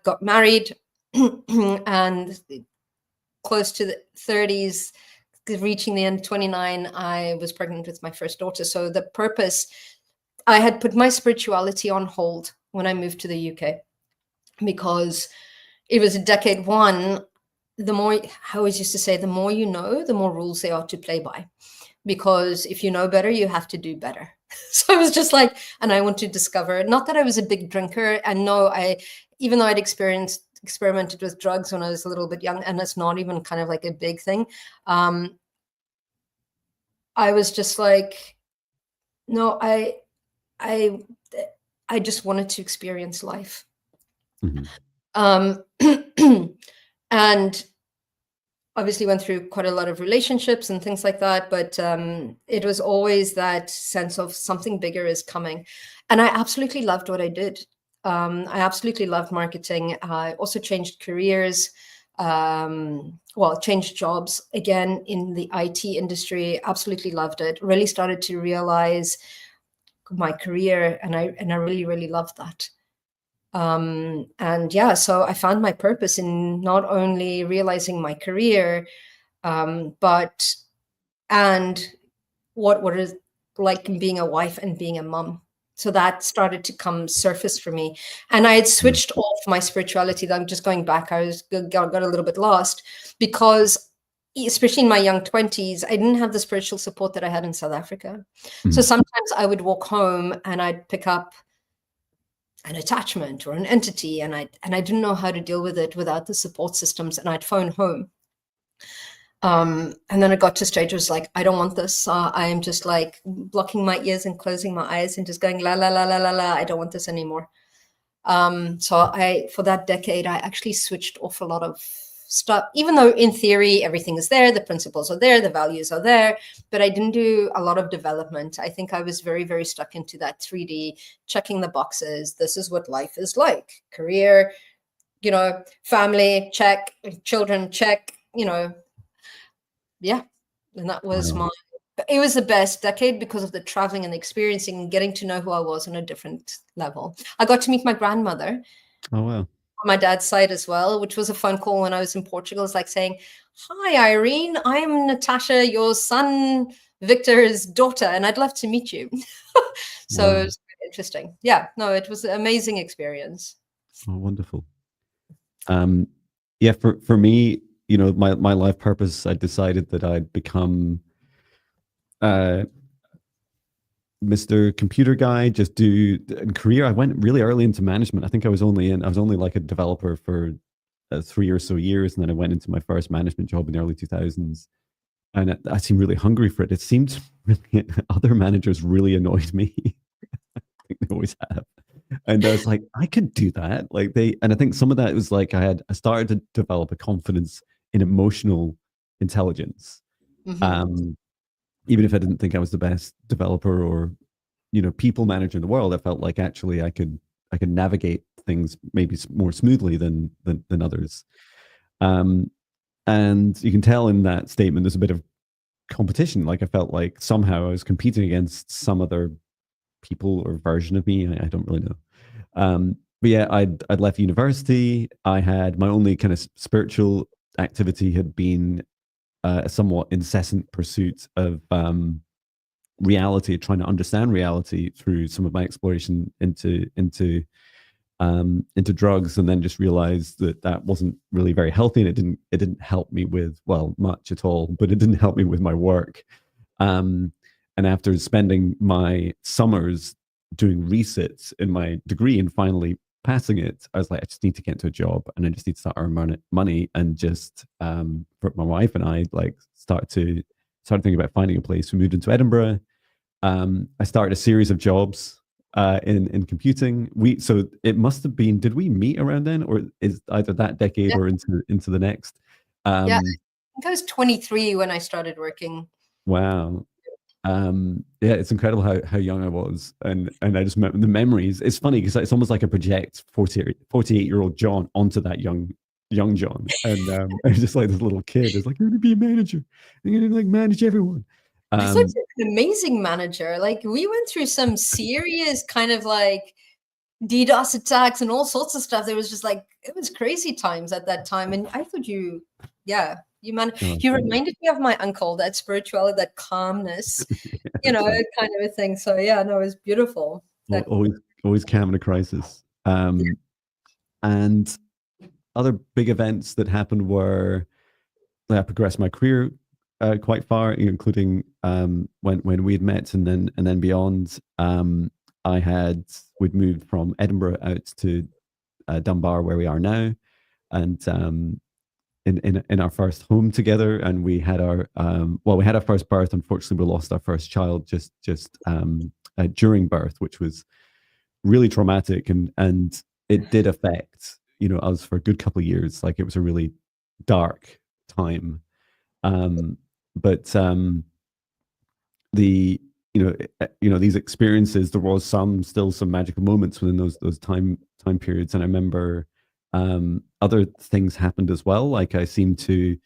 got married and close to the 30s, reaching the end of 29, I was pregnant with my first daughter. So the purpose, I had put my spirituality on hold when I moved to the UK, because it was decade one. The more, I always used to say, the more you know, the more rules there are to play by, because if you know better, you have to do better. So I was just like, and I want to discover, not that I was a big drinker, and no, even though I'd experimented with drugs when I was a little bit young, and it's not even kind of like a big thing. I was just like, no, I just wanted to experience life. And obviously went through quite a lot of relationships and things like that, but it was always that sense of something bigger is coming. And I absolutely loved what I did. I absolutely loved marketing. I also changed careers, changed jobs again in the IT industry. Absolutely loved it. Really started to realize my career, and I really, really loved that. And yeah, so I found my purpose in not only realizing my career, but what is like being a wife and being a mom. So that started to come surface for me. And I had switched off my spirituality. I'm just going back. I got a little bit lost, because especially in my young 20s, I didn't have the spiritual support that I had in South Africa. So sometimes I would walk home and I'd pick up an attachment or an entity, and I didn't know how to deal with it without the support systems, and I'd phone home. And then it got to a stage where it was like, I don't want this. I am just like blocking my ears and closing my eyes and just going, la, la, la, la, la, la. I don't want this anymore. So for that decade, I actually switched off a lot of stuff, even though in theory, everything is there. The principles are there. The values are there. But I didn't do a lot of development. I think I was very, very stuck into that 3D, checking the boxes. This is what life is like. Career, family, check. Children, check, yeah. And that was it was the best decade because of the traveling and the experiencing and getting to know who I was on a different level. I got to meet my grandmother. Oh, wow. On my dad's side as well, which was a phone call when I was in Portugal. It's like saying, hi, Irene, I'm Natasha, your son Victor's daughter, and I'd love to meet you. So it was interesting. Yeah, no, it was an amazing experience. Oh, wonderful. Yeah, for me, my life purpose, I decided that I'd become Mr. Computer Guy, just do in career. I went really early into management. I think I was only like a developer for 3 or so years, and then I went into my first management job in the early 2000s. And I seemed really hungry for it. It seemed really, other managers really annoyed me. I think they always have. And I was like, I could do that. And I think some of that was like I started to develop a confidence in emotional intelligence. Even if I didn't think I was the best developer or, people manager in the world, I felt like actually I could navigate things maybe more smoothly than others. And you can tell in that statement there's a bit of competition. Like I felt like somehow I was competing against some other people or version of me. I don't really know. But yeah, I'd left university. I had my only kind of spiritual activity had been a somewhat incessant pursuit of reality, trying to understand reality through some of my exploration into drugs, and then just realized that wasn't really very healthy, and it didn't help me with much at all, but it didn't help me with my work. And after spending my summers doing resits in my degree and finally passing it, I was like, I just need to get into a job, and I just need to start earning money, and just for my wife and I started thinking about finding a place. We moved into Edinburgh. I started a series of jobs in computing. So it must have been, did we meet around then, or is either that decade or into the next? Yeah, I think I was 23 when I started working. Wow. Yeah, it's incredible how young I was, and I just remember the memories. It's funny because it's almost like I project 48-year-old John onto that young young John, and I was just like this little kid. It's like, you're going to be a manager. You're going to like manage everyone. I thought you were an amazing manager. Like, we went through some serious kind of like DDoS attacks and all sorts of stuff. There was just like, it was crazy times at that time. And I thought you reminded me of my uncle, that spirituality, that calmness, kind of a thing. So yeah, no, it was beautiful. Always calm in a crisis. And other big events that happened were, I progressed my career quite far, including when we had met, and then beyond. We'd moved from Edinburgh out to Dunbar, where we are now, and in our first home together. And we had our first birth. Unfortunately, we lost our first child just during birth, which was really traumatic, and it did affect us for a good couple of years. Like, it was a really dark time. But these experiences, there was still some magical moments within those time periods. And I remember other things happened as well. Like, I seemed to,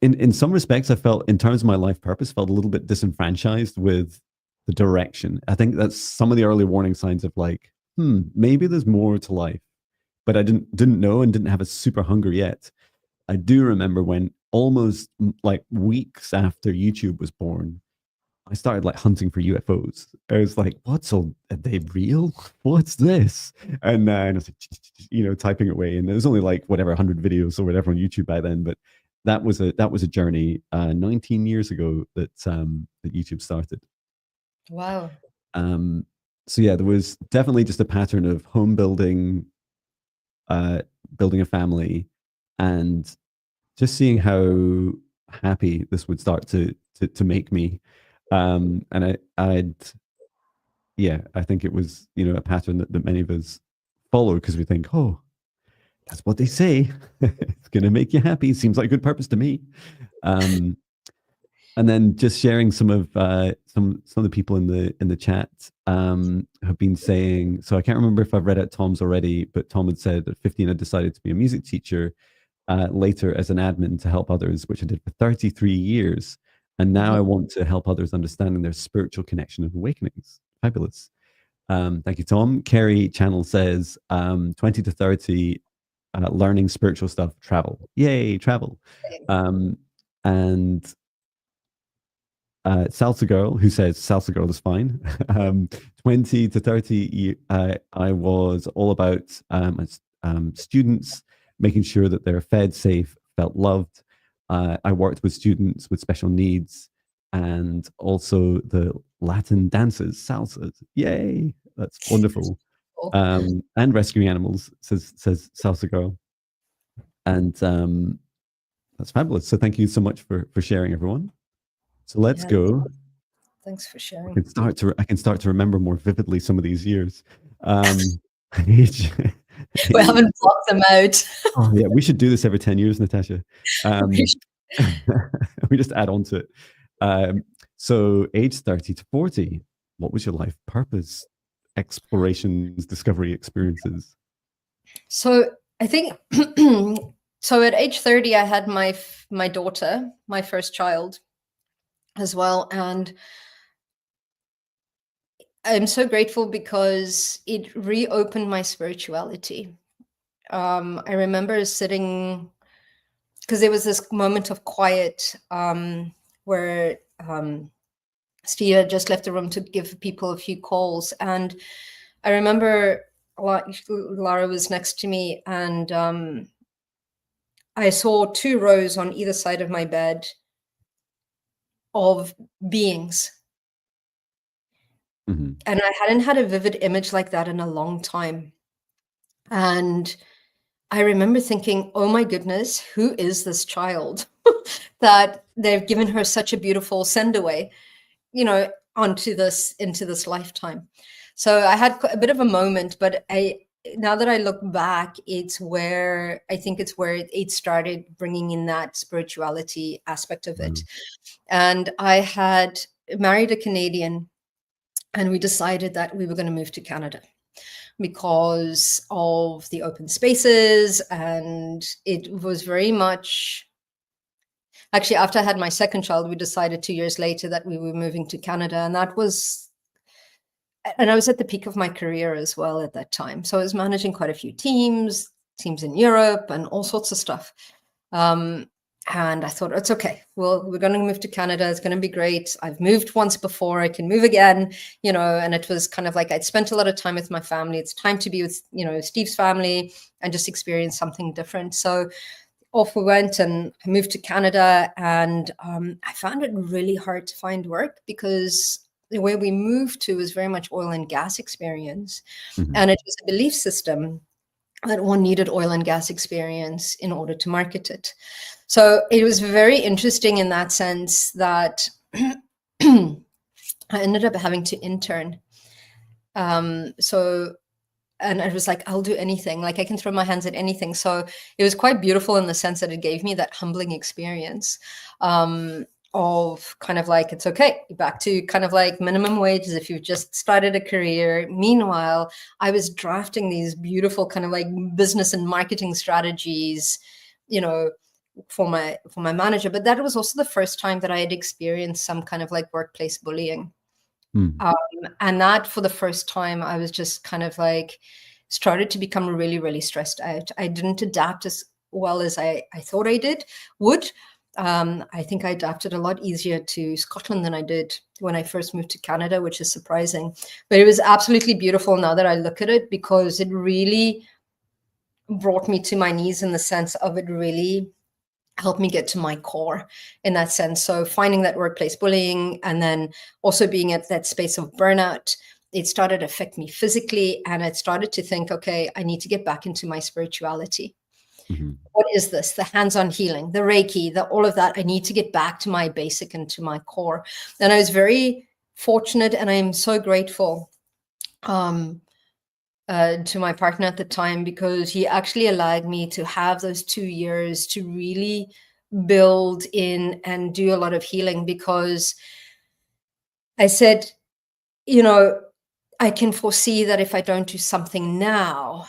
in some respects, I felt, in terms of my life purpose, felt a little bit disenfranchised with the direction. I think that's some of the early warning signs of like, maybe there's more to life, but I didn't know and didn't have a super hunger yet. I do remember when, almost like weeks after YouTube was born, I started like hunting for UFOs. I was like, are they real? What's this? And I was like, typing away. And there was only like 100 videos or whatever on YouTube by then. But that was a journey 19 years ago that YouTube started. Wow. So yeah, there was definitely just a pattern of home building, building a family, and just seeing how happy this would start to make me. And I think it was, a pattern that many of us follow, because we think, oh, that's what they say. It's going to make you happy. Seems like a good purpose to me. And then just sharing some of the people in the chat have been saying. So I can't remember if I've read out Tom's already, but Tom had said at 15 I decided to be a music teacher. Later as an admin to help others, which I did for 33 years. And now I want to help others understanding their spiritual connection and awakenings. Fabulous. Thank you, Tom. Kerry Channel says 20 to 30, learning spiritual stuff, travel. Yay, travel. And Salsa Girl, who says Salsa Girl is fine. 20 to 30, I was all about students, making sure that they're fed, safe, felt loved. I worked with students with special needs, and also the Latin dances, salsas. Yay, that's wonderful. And rescuing animals, says Salsa Girl. And that's fabulous. So thank you so much for sharing, everyone. So let's go. Thanks for sharing. I can start to remember more vividly some of these years. We haven't blocked them out. Oh yeah, we should do this every 10 years, Natasha. We just add on to it. So age 30 to 40, what was your life purpose, explorations, discovery, experiences? So I think, so at age 30, I had my daughter, my first child as well. And I'm so grateful because it reopened my spirituality. I remember sitting, because there was this moment of quiet where Steve had just left the room to give people a few calls. And I remember Lara was next to me, and I saw 2 rows on either side of my bed of beings. Mm-hmm. And I hadn't had a vivid image like that in a long time. And I remember thinking, oh my goodness, who is this child that they've given her such a beautiful send away, into this lifetime. So I had a bit of a moment, but now that I look back, it's where it started bringing in that spirituality aspect of it. And I had married a Canadian, and we decided that we were going to move to Canada. because of the open spaces. And it was very much, actually, after I had my second child, we decided 2 years later that we were moving to Canada. And that was, and I was at the peak of my career as well at that time. So I was managing quite a few teams in Europe and all sorts of stuff. And I thought, it's okay. Well, we're going to move to Canada. It's going to be great. I've moved once before. I can move again, and it was kind of like I'd spent a lot of time with my family. It's time to be with, Steve's family and just experience something different. So off we went, and I moved to Canada, and I found it really hard to find work because the way we moved to was very much oil and gas experience. Mhm. And it was a belief system that one needed oil and gas experience in order to market it. So it was very interesting in that sense that I ended up having to intern. And I was like, I'll do anything. Like I can throw my hands at anything. So it was quite beautiful in the sense that it gave me that humbling experience of kind of like, it's okay, back to kind of like minimum wages if you've just started a career. Meanwhile, I was drafting these beautiful kind of like business and marketing strategies, for my manager. But that was also the first time that I had experienced some kind of like workplace bullying. And that for the first time, I was just kind of like started to become really, really stressed out. I didn't adapt as well as I thought I would. I think I adapted a lot easier to Scotland than I did when I first moved to Canada, which is surprising. But it was absolutely beautiful now that I look at it, because it really brought me to my knees in the sense of it really helped me get to my core in that sense. So finding that workplace bullying and then also being at that space of burnout, it started to affect me physically. And I started to think, okay, I need to get back into my spirituality. Mm-hmm. What is this? The hands-on healing, the Reiki, all of that. I need to get back to my basic and to my core. And I was very fortunate, and I am so grateful to my partner at the time, because he actually allowed me to have those 2 years to really build in and do a lot of healing, because I said, I can foresee that if I don't do something now,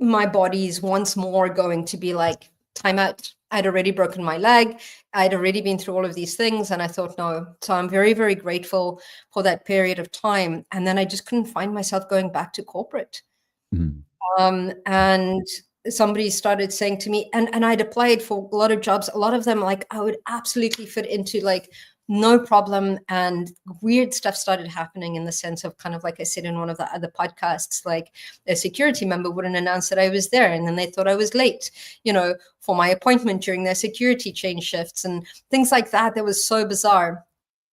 my body is once more going to be like, time out. I'd already broken my leg. I'd already been through all of these things. And I thought, no. So I'm very, very grateful for that period of time. And then I just couldn't find myself going back to corporate. Mm-hmm. And somebody started saying to me, and I'd applied for a lot of jobs, a lot of them, like I would absolutely fit into, like, no problem. And weird stuff started happening in the sense of kind of like I said in one of the other podcasts, like a security member wouldn't announce that I was there. And then they thought I was late, for my appointment during their security change shifts and things like that. That was so bizarre.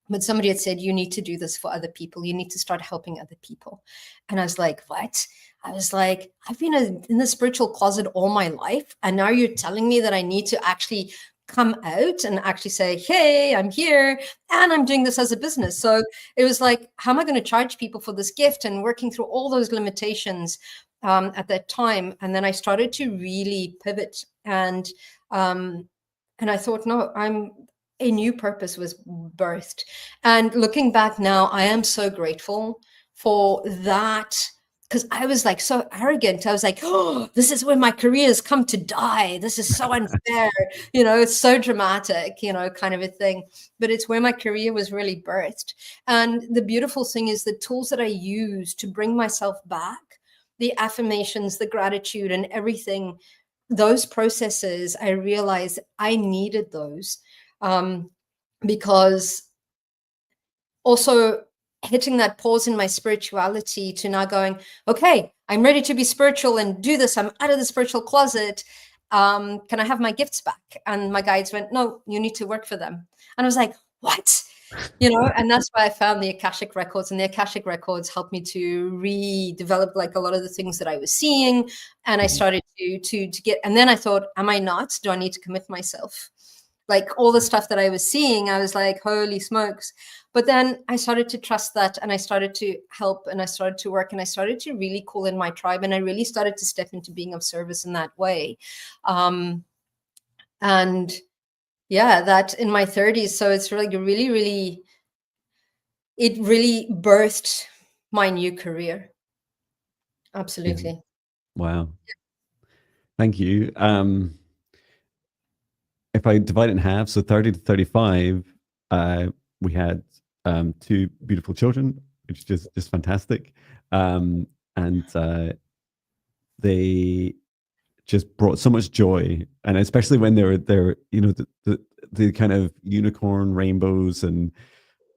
But somebody had said, you need to do this for other people. You need to start helping other people. And I was like, what? I was like, I've been in the spiritual closet all my life. And now you're telling me that I need to actually come out and actually say, hey, I'm here and I'm doing this as a business. So it was like, how am I going to charge people for this gift? And working through all those limitations at that time. And then I started to really pivot. And I thought, no, a new purpose was birthed. And looking back now, I am so grateful for that, because I was like so arrogant. I was like, oh, this is where my career has come to die. This is so unfair. It's so dramatic, kind of a thing. But it's where my career was really birthed. And the beautiful thing is the tools that I use to bring myself back, the affirmations, the gratitude and everything, those processes, I realized I needed those. Because also hitting that pause in my spirituality to now going, okay, I'm ready to be spiritual and do this. I'm out of the spiritual closet. Can I have my gifts back? And my guides went, no, you need to work for them. And I was like, what? And that's why I found the Akashic records, and the Akashic records helped me to redevelop like a lot of the things that I was seeing. And I started to get, and then I thought, am I nuts? Do I need to commit myself? Like all the stuff that I was seeing, I was like, holy smokes. But then I started to trust that, and I started to help, and I started to work, and I started to really call in my tribe, and I really started to step into being of service in that way. And yeah, that in my 30s. So it's really, really, really, it really birthed my new career. Absolutely. Wow. Thank you. If I divide it in half, so 30 to 35, we had two beautiful children, which is just fantastic. And they just brought so much joy, and especially when they're the kind of unicorn rainbows and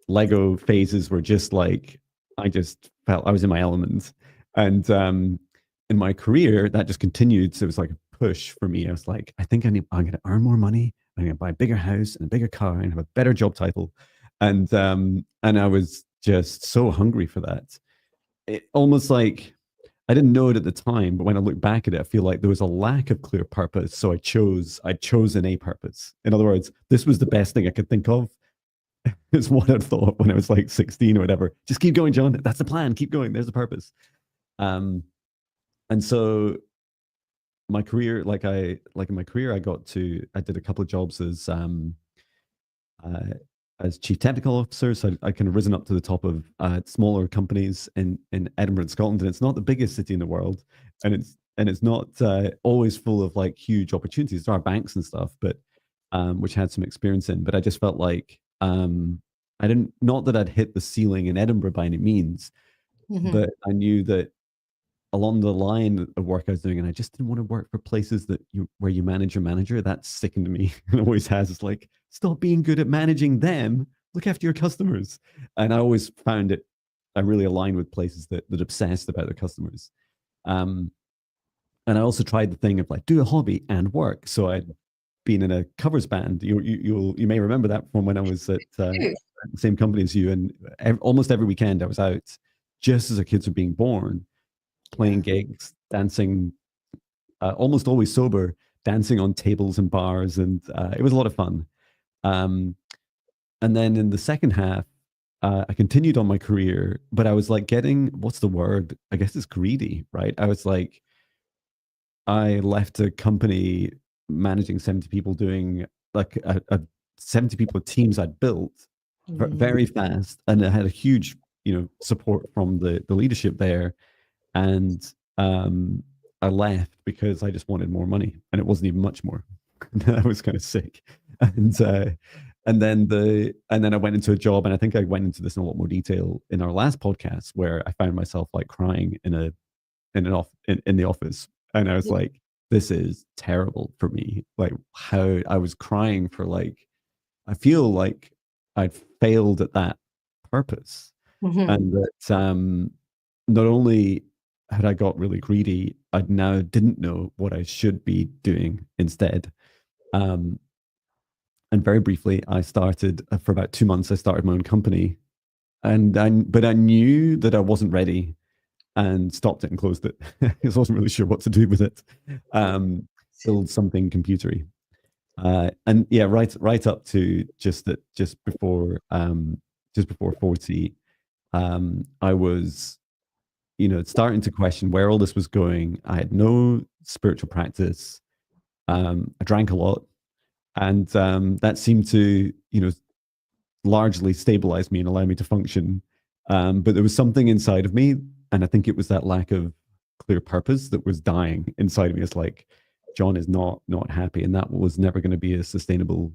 Lego phases were just like, I just felt I was in my element. And in my career, that just continued. So it was like a push for me. I was like, I think I'm going to earn more money. I'm going to buy a bigger house and a bigger car and have a better job title. And I was just so hungry for that. It almost like I didn't know it at the time, but when I look back at it, I feel like there was a lack of clear purpose. So I'd chosen a purpose. In other words, this was the best thing I could think of. It's what I thought when I was like 16 or whatever. Just keep going, John. That's the plan. Keep going. There's the purpose. And so my career, in my career, I did a couple of jobs as chief technical officer. So I kind of risen up to the top of smaller companies in Edinburgh, Scotland. And it's not the biggest city in the world. And it's not always full of like huge opportunities. There are banks and stuff, but which had some experience in. But I just felt like I didn't, not that I'd hit the ceiling in Edinburgh by any means, but I knew that along the line of work I was doing, and I just didn't want to work for places where you manage your manager. That's sickened to me. It always has. It's like, stop being good at managing them. Look after your customers. And I always found it, I really aligned with places that obsessed about their customers. And I also tried the thing of like, do a hobby and work. So I'd been in a covers band. You may remember that from when I was at the same company as you. And almost every weekend I was out, just as the kids were being born, playing gigs, dancing, almost always sober, dancing on tables and bars. And it was a lot of fun. And then in the second half, I continued on my career, but I was like getting, what's the word? I guess it's greedy, right? I was like, I left a company managing 70 people doing like a 70 people teams I'd built very fast. And I had a huge, support from the leadership there. And I left because I just wanted more money, and it wasn't even much more. I was kind of sick. And then I went into a job, and I think I went into this in a lot more detail in our last podcast, where I found myself like crying in the office. And I was like, this is terrible for me. Like how I was crying for like, I feel like I'd failed at that purpose. And that not only had I got really greedy, I now didn't know what I should be doing instead. And very briefly, I started for about 2 months, I started my own company. But I knew that I wasn't ready, and stopped it and closed it. I wasn't really sure what to do with it. Build something computery. And yeah, right up to just before 40, I was, starting to question where all this was going. I had no spiritual practice. I drank a lot, and that seemed to, largely stabilize me and allow me to function. But there was something inside of me, and I think it was that lack of clear purpose that was dying inside of me. It's like, John is not happy, and that was never going to be a sustainable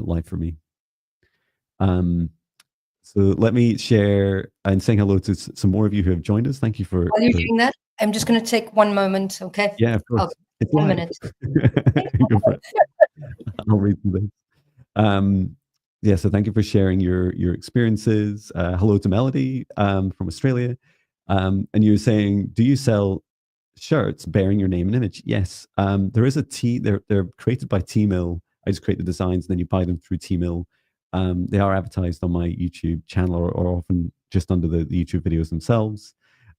life for me. So let me share and saying hello to some more of you who have joined us. Thank you for. While you're doing that, I'm just going to take 1 moment, okay? Yeah, of course. It's 1 minute. Go for it. I'll read through this. Yeah, so thank you for sharing your experiences. Hello to Melody from Australia. And you were saying, do you sell shirts bearing your name and image? Yes. There is they're created by T-Mill. I just create the designs, and then you buy them through T-Mill. They are advertised on my YouTube channel, or often just under the YouTube videos themselves.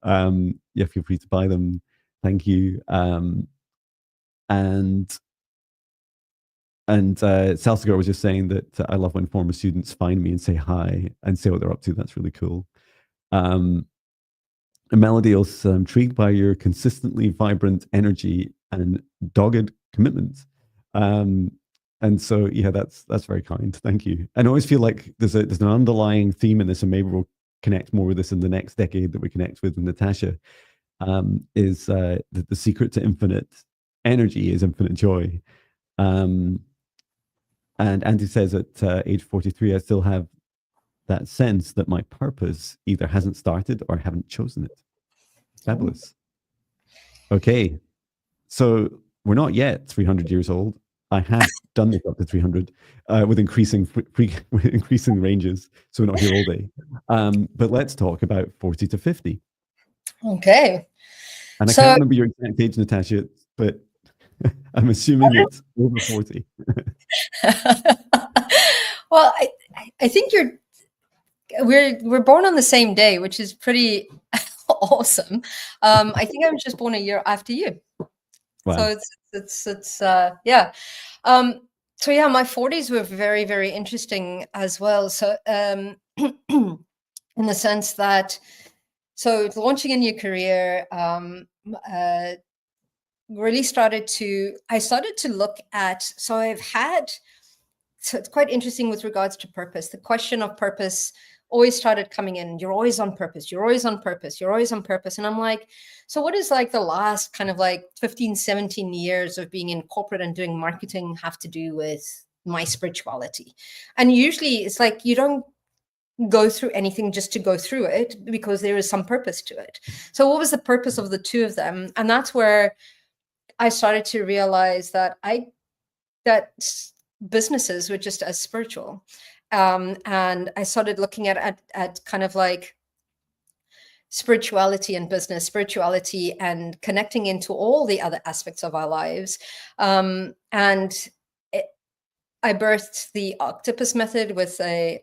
Yeah, feel free to buy them. Thank you. And Salsagar was just saying that I love when former students find me and say hi and say what they're up to. That's really cool. And Melody also intrigued by your consistently vibrant energy and dogged commitment. And so, yeah, that's very kind. Thank you. And I always feel like there's an underlying theme in this, and maybe we'll connect more with this in the next decade that we connect with Natasha. is the secret to infinite energy is infinite joy. And Andy says at age 43, I still have that sense that my purpose either hasn't started or I haven't chosen it. Fabulous. Okay, so we're not yet 300 years old. I have done this up to 300 with increasing with increasing ranges, so we're not here all day. But let's talk about 40 to 50. Okay. And I can't remember your exact age, Natasha, but I'm assuming it's over 40. Well, I think we're born on the same day, which is pretty awesome. I think I was just born a year after you. Wow. So it's yeah. So yeah, my 40s were very, very interesting as well. So in the sense that, so launching a new career, really I started to look at, so it's quite interesting with regards to purpose. The question of purpose always started coming in. You're always on purpose. You're always on purpose. You're always on purpose. And I'm like, so what is like the last kind of like 15, 17 years of being in corporate and doing marketing have to do with my spirituality? And usually it's like, you don't go through anything just to go through it, because there is some purpose to it. So what was the purpose of the two of them? And that's where I started to realize that businesses were just as spiritual. And I started looking at kind of like spirituality and business, spirituality and connecting into all the other aspects of our lives. I birthed the octopus method with a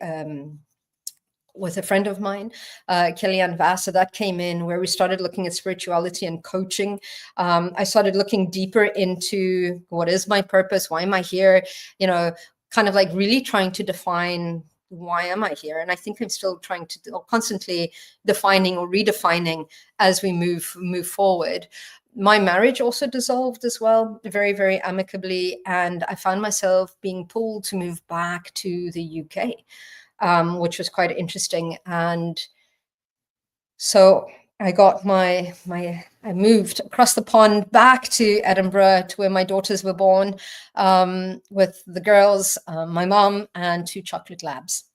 friend of mine, Kellyanne Vass. So that came in where we started looking at spirituality and coaching. I started looking deeper into what is my purpose? Why am I here? You know, kind of like really trying to define, why am I here? And I think I'm still trying to constantly defining or redefining as we move forward. My marriage also dissolved as well, very, very amicably. And I found myself being pulled to move back to the UK. Which was quite interesting. And so I got I moved across the pond back to Edinburgh, to where my daughters were born, with the girls, my mom, and 2 chocolate labs.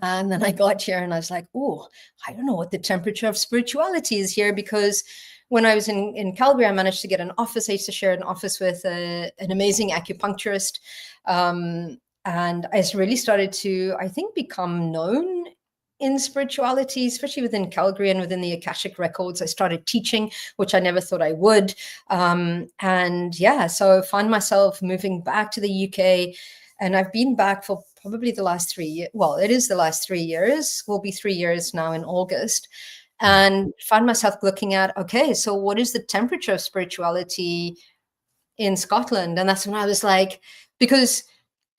And then I got here and I was like, oh, I don't know what the temperature of spirituality is here, because when I was in Calgary, I managed to get an office. I used to share an office with an amazing acupuncturist. And I really started to, I think, become known in spirituality, especially within Calgary and within the Akashic Records. I started teaching, which I never thought I would. And yeah, so I found myself moving back to the UK. And I've been back for probably the last 3 years. Well, it is the last 3 years. Will be 3 years now in August. And found myself looking at, okay, so what is the temperature of spirituality in Scotland? And that's when I was like, because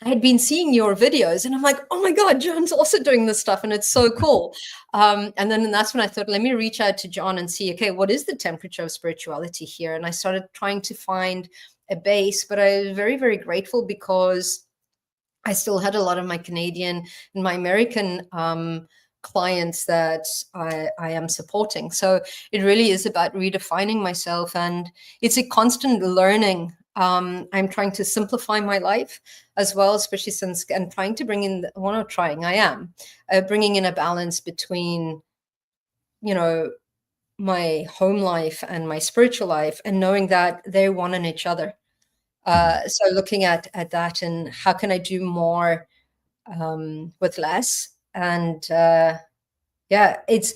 I had been seeing your videos and I'm like, oh my God, Jon's also doing this stuff and it's so cool. And then that's when I thought, let me reach out to Jon and see, okay, what is the temperature of spirituality here? And I started trying to find a base, but I was very, very grateful because I still had a lot of my Canadian and my American clients that I am supporting. So it really is about redefining myself, and it's a constant learning. I'm trying to simplify my life as well, especially since, and trying to bring in, bringing in a balance between, you know, my home life and my spiritual life, and knowing that they're one in each other. So looking at that and how can I do more with less? And yeah, it's,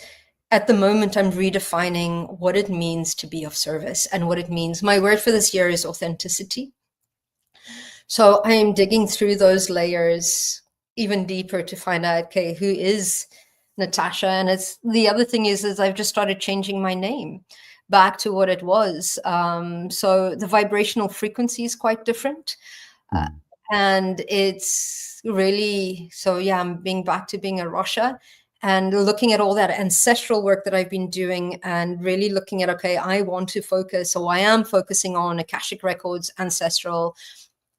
at the moment, I'm redefining what it means to be of service and what it means. My word for this year is authenticity. So I am digging through those layers even deeper to find out, okay, who is Natasha? And it's, the other thing is I've just started changing my name back to what it was. So the vibrational frequency is quite different. And it's really, so yeah, I'm being back to being a Rocha. And looking at all that ancestral work that I've been doing and really looking at, okay, I want to focus, so I am focusing on Akashic Records, ancestral,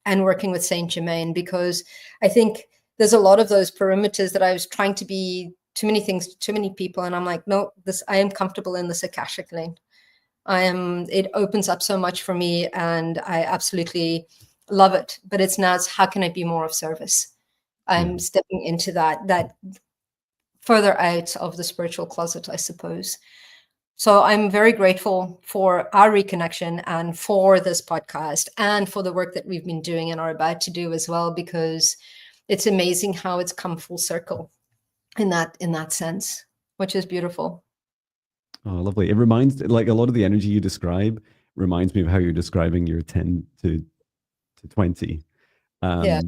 and working with Saint Germain, because I think there's a lot of those perimeters that I was trying to be too many things to too many people. And I'm like, no, I am comfortable in this Akashic lane. It opens up so much for me, and I absolutely love it. But it's now, how can I be more of service? I'm stepping into that further out of the spiritual closet, I suppose. So I'm very grateful for our reconnection and for this podcast and for the work that we've been doing and are about to do as well, because it's amazing how it's come full circle in that sense, which is beautiful. Oh, lovely. It reminds, like, a lot of the energy you describe reminds me of how you're describing your 10 to 20. Yeah.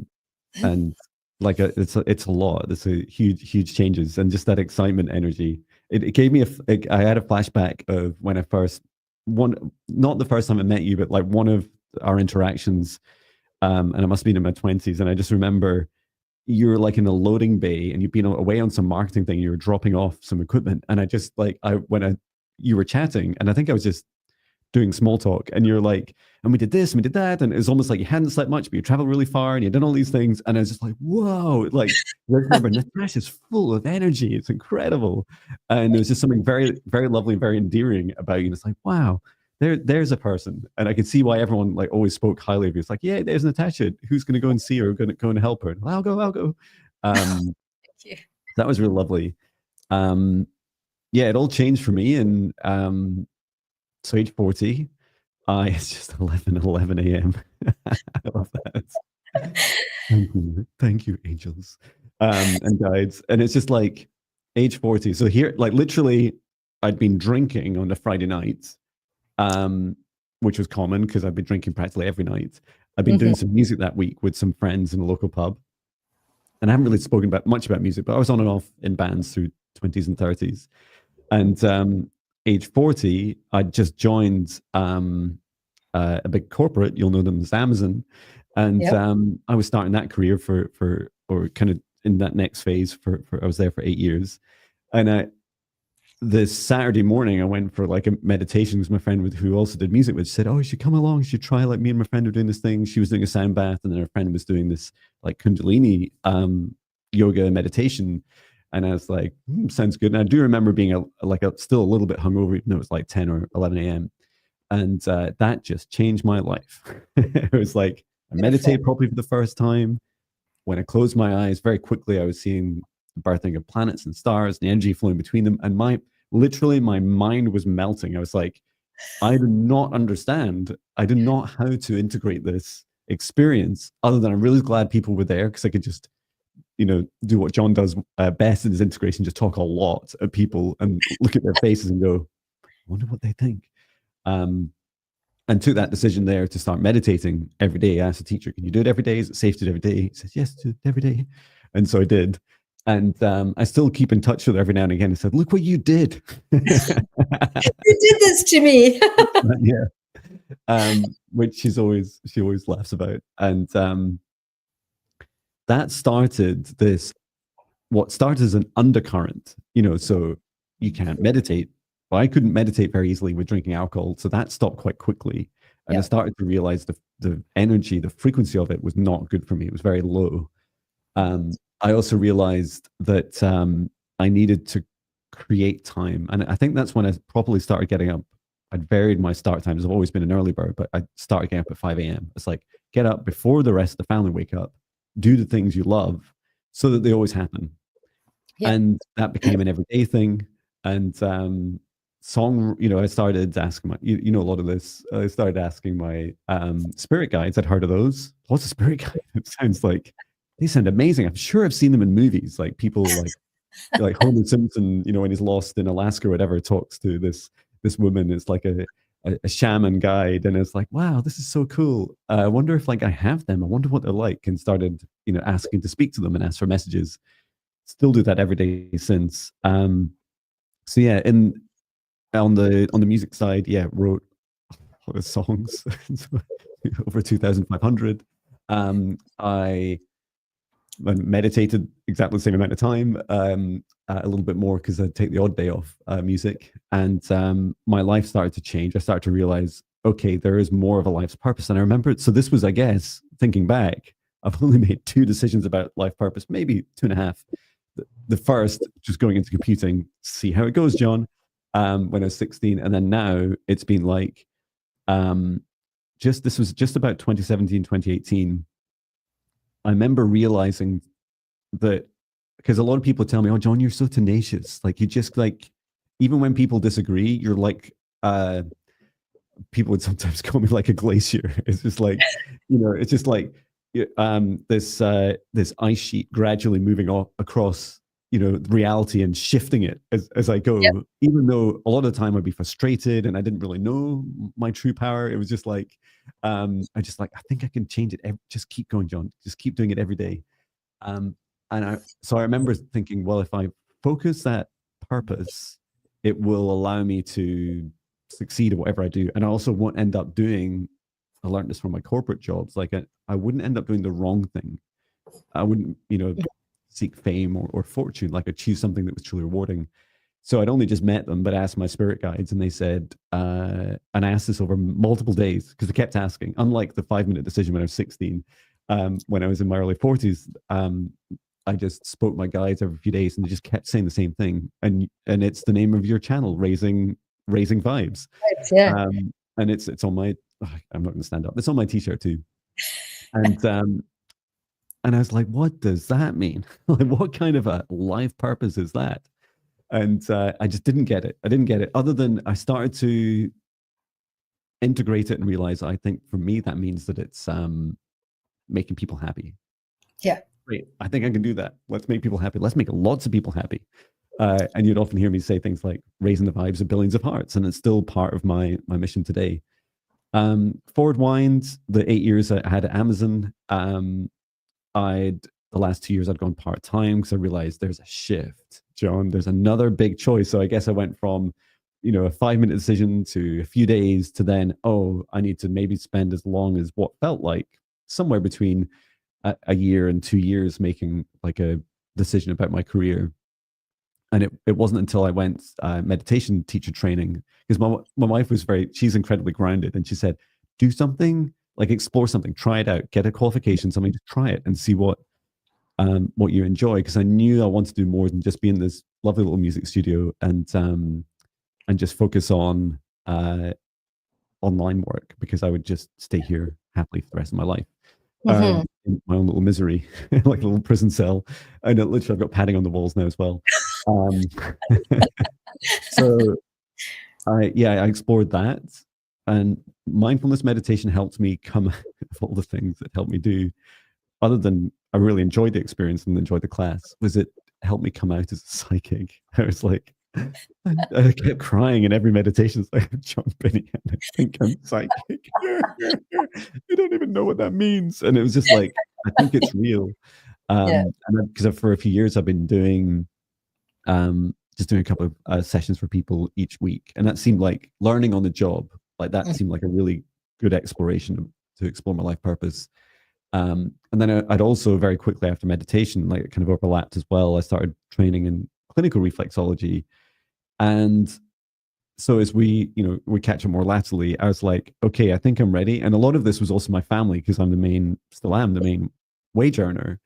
And like it's a lot. It's a huge changes, and just that excitement energy. It gave me I had a flashback of when I first not the first time I met you, but like one of our interactions, and I must have been in my 20s, and I just remember you're like in a loading bay and you've been away on some marketing thing. You were dropping off some equipment, and I just like you were chatting, and I think I was just doing small talk, and you're like, and we did this and we did that, and it was almost like you hadn't slept much, but you traveled really far and you done all these things, and I was just like, whoa, like I remember Natasha's full of energy, it's incredible, and there was just something very, very lovely, very endearing about you. And it's like, wow, there's a person, and I could see why everyone like always spoke highly of you. It's like, yeah, there's Natasha, who's going to go and see her, going to go and help her. I'll go. Thank you. That was really lovely. Yeah, it all changed for me, and so age 40, it's just 11 a.m. I love that. Thank you, angels and guides. And it's just like age 40. So here, like literally, I'd been drinking on a Friday night, which was common because I'd been drinking practically every night. I'd been doing some music that week with some friends in a local pub. And I haven't really spoken much about music, but I was on and off in bands through 20s and 30s. And age 40, I just joined a big corporate. You'll know them as Amazon, and I was starting that career or kind of in that next phase for I was there for 8 years, and this Saturday morning I went for like a meditation with my friend who also did music, which said, "Oh, you should come along. You should try, like, me and my friend are doing this thing." She was doing a sound bath, and then her friend was doing this like Kundalini yoga meditation. And I was like, sounds good. And I do remember being still a little bit hungover, even though it was like 10 or 11 a.m. And that just changed my life. It was like I meditated properly for the first time. When I closed my eyes, very quickly I was seeing the birthing of planets and stars, and the energy flowing between them. And literally my mind was melting. I was like, I do not understand. I do not how to integrate this experience, other than I'm really glad people were there, because I could just do what John does best in his integration, just talk a lot at people and look at their faces and go, I wonder what they think. And took that decision there to start meditating every day. I asked the teacher, can you do it every day? Is it safe to do it every day? He said, yes, do it every day. And so I did. And I still keep in touch with her every now and again. I said, look what you did. You did this to me. Yeah. Which she always laughs about. And that started what started as an undercurrent, so you can't meditate. Well, I couldn't meditate very easily with drinking alcohol, so that stopped quite quickly. And I started to realize the energy, the frequency of it was not good for me. It was very low. I also realized that I needed to create time. And I think that's when I properly started getting up. I'd varied my start times. I've always been an early bird, but I started getting up at 5 a.m. It's like, get up before the rest of the family wake up, do the things you love so that they always happen. And that became an everyday thing. And I started asking my, a lot of this. I started asking my spirit guides. I'd heard of those. Lots of spirit guides. It sounds like they sound amazing. I'm sure I've seen them in movies, like people like Homer Simpson, when he's lost in Alaska or whatever, talks to this woman. It's like a shaman guide, and it's like, wow, this is so cool. I wonder if I have them. I wonder what they're like, and started asking to speak to them and ask for messages. Still do that every day since. So yeah, on the music side, wrote a lot of songs, over 2,500. I meditated exactly the same amount of time, a little bit more because I'd take the odd day off music, and my life started to change. I started to realize, okay, there is more of a life's purpose. And I remember, so this was, I guess, thinking back, I've only made 2 decisions about life purpose, maybe 2.5. The first, just going into computing, see how it goes, John. when I was 16. And then now it's been like, this was just about 2017, 2018. I remember realizing that, because a lot of people tell me, "Oh, John, you're so tenacious. Like you just like, even when people disagree, you're like." People would sometimes call me like a glacier. It's just like, it's just like this ice sheet gradually moving across, reality and shifting it as I go. Yep. Even though a lot of the time I'd be frustrated and I didn't really know my true power. It was just like, I think I can change it. Just keep going, John. Just keep doing it every day. So I remember thinking, well, if I focus that purpose, it will allow me to succeed at whatever I do. And I also won't end up doing, I learned this from my corporate jobs, like I wouldn't end up doing the wrong thing. I wouldn't, seek fame or fortune. Like I'd choose something that was truly rewarding. So I'd only just met them, but I asked my spirit guides and they said, and I asked this over multiple days because they kept asking, unlike the 5-minute decision when I was 16, when I was in my early 40s, I just spoke my guides every few days and they just kept saying the same thing. And it's the name of your channel, Raising Vibes. Yeah. And it's on my, I'm not going to stand up. It's on my t-shirt too. And I was like, what does that mean? Like, what kind of a life purpose is that? And I just didn't get it. I didn't get it. Other than I started to integrate it and realize, I think for me, that means that it's making people happy. Yeah. Great. I think I can do that. Let's make people happy. Let's make lots of people happy. And you'd often hear me say things like raising the vibes of billions of hearts. And it's still part of my mission today. Forward wind, the 8 years I had at Amazon, the last 2 years I'd gone part-time because I realized there's a shift, John. There's another big choice. So I guess I went from, a 5-minute decision to a few days to then, I need to maybe spend as long as what felt like somewhere between a year and 2 years making like a decision about my career. And it wasn't until I went meditation teacher training, because my wife was she's incredibly grounded, and she said, do something, like explore something, try it out, get a qualification, something, just try it and see what you enjoy. Because I knew I wanted to do more than just be in this lovely little music studio and just focus on online work, because I would just stay here happily for the rest of my life. In my own little misery, like a little prison cell. And literally I've got padding on the walls now as well. So I explored that, and mindfulness meditation helped me come of all the things that helped me do, other than I really enjoyed the experience and enjoyed the class, was it helped me come out as a psychic. I was like, I kept crying in every meditation. It's like, Jon Binnie, and I think I'm psychic. I don't even know what that means. And it was just like, I think it's real. And because for a few years I've been doing just doing a couple of sessions for people each week, and that seemed like learning on the job. Like that seemed like a really good exploration to explore my life purpose. And then I'd also very quickly after meditation, like it kind of overlapped as well, I started training in clinical reflexology. And so as we catch up more laterally, I was like, okay, I think I'm ready. And a lot of this was also my family, because I'm still am the main wage earner.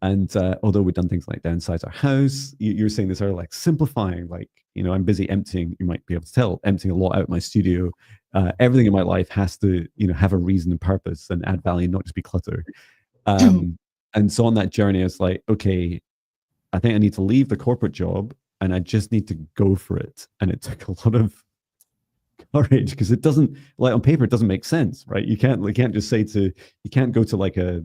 And although we've done things like downsize our house, you're saying this earlier, like simplifying, like, I'm busy emptying, you might be able to tell, emptying a lot out of my studio. Everything in my life has to, have a reason and purpose and add value, not just be clutter. And so on that journey, I was like, okay, I think I need to leave the corporate job and I just need to go for it. And it took a lot of courage, because it doesn't, like on paper, it doesn't make sense, right? You can't just say you can't go to like a,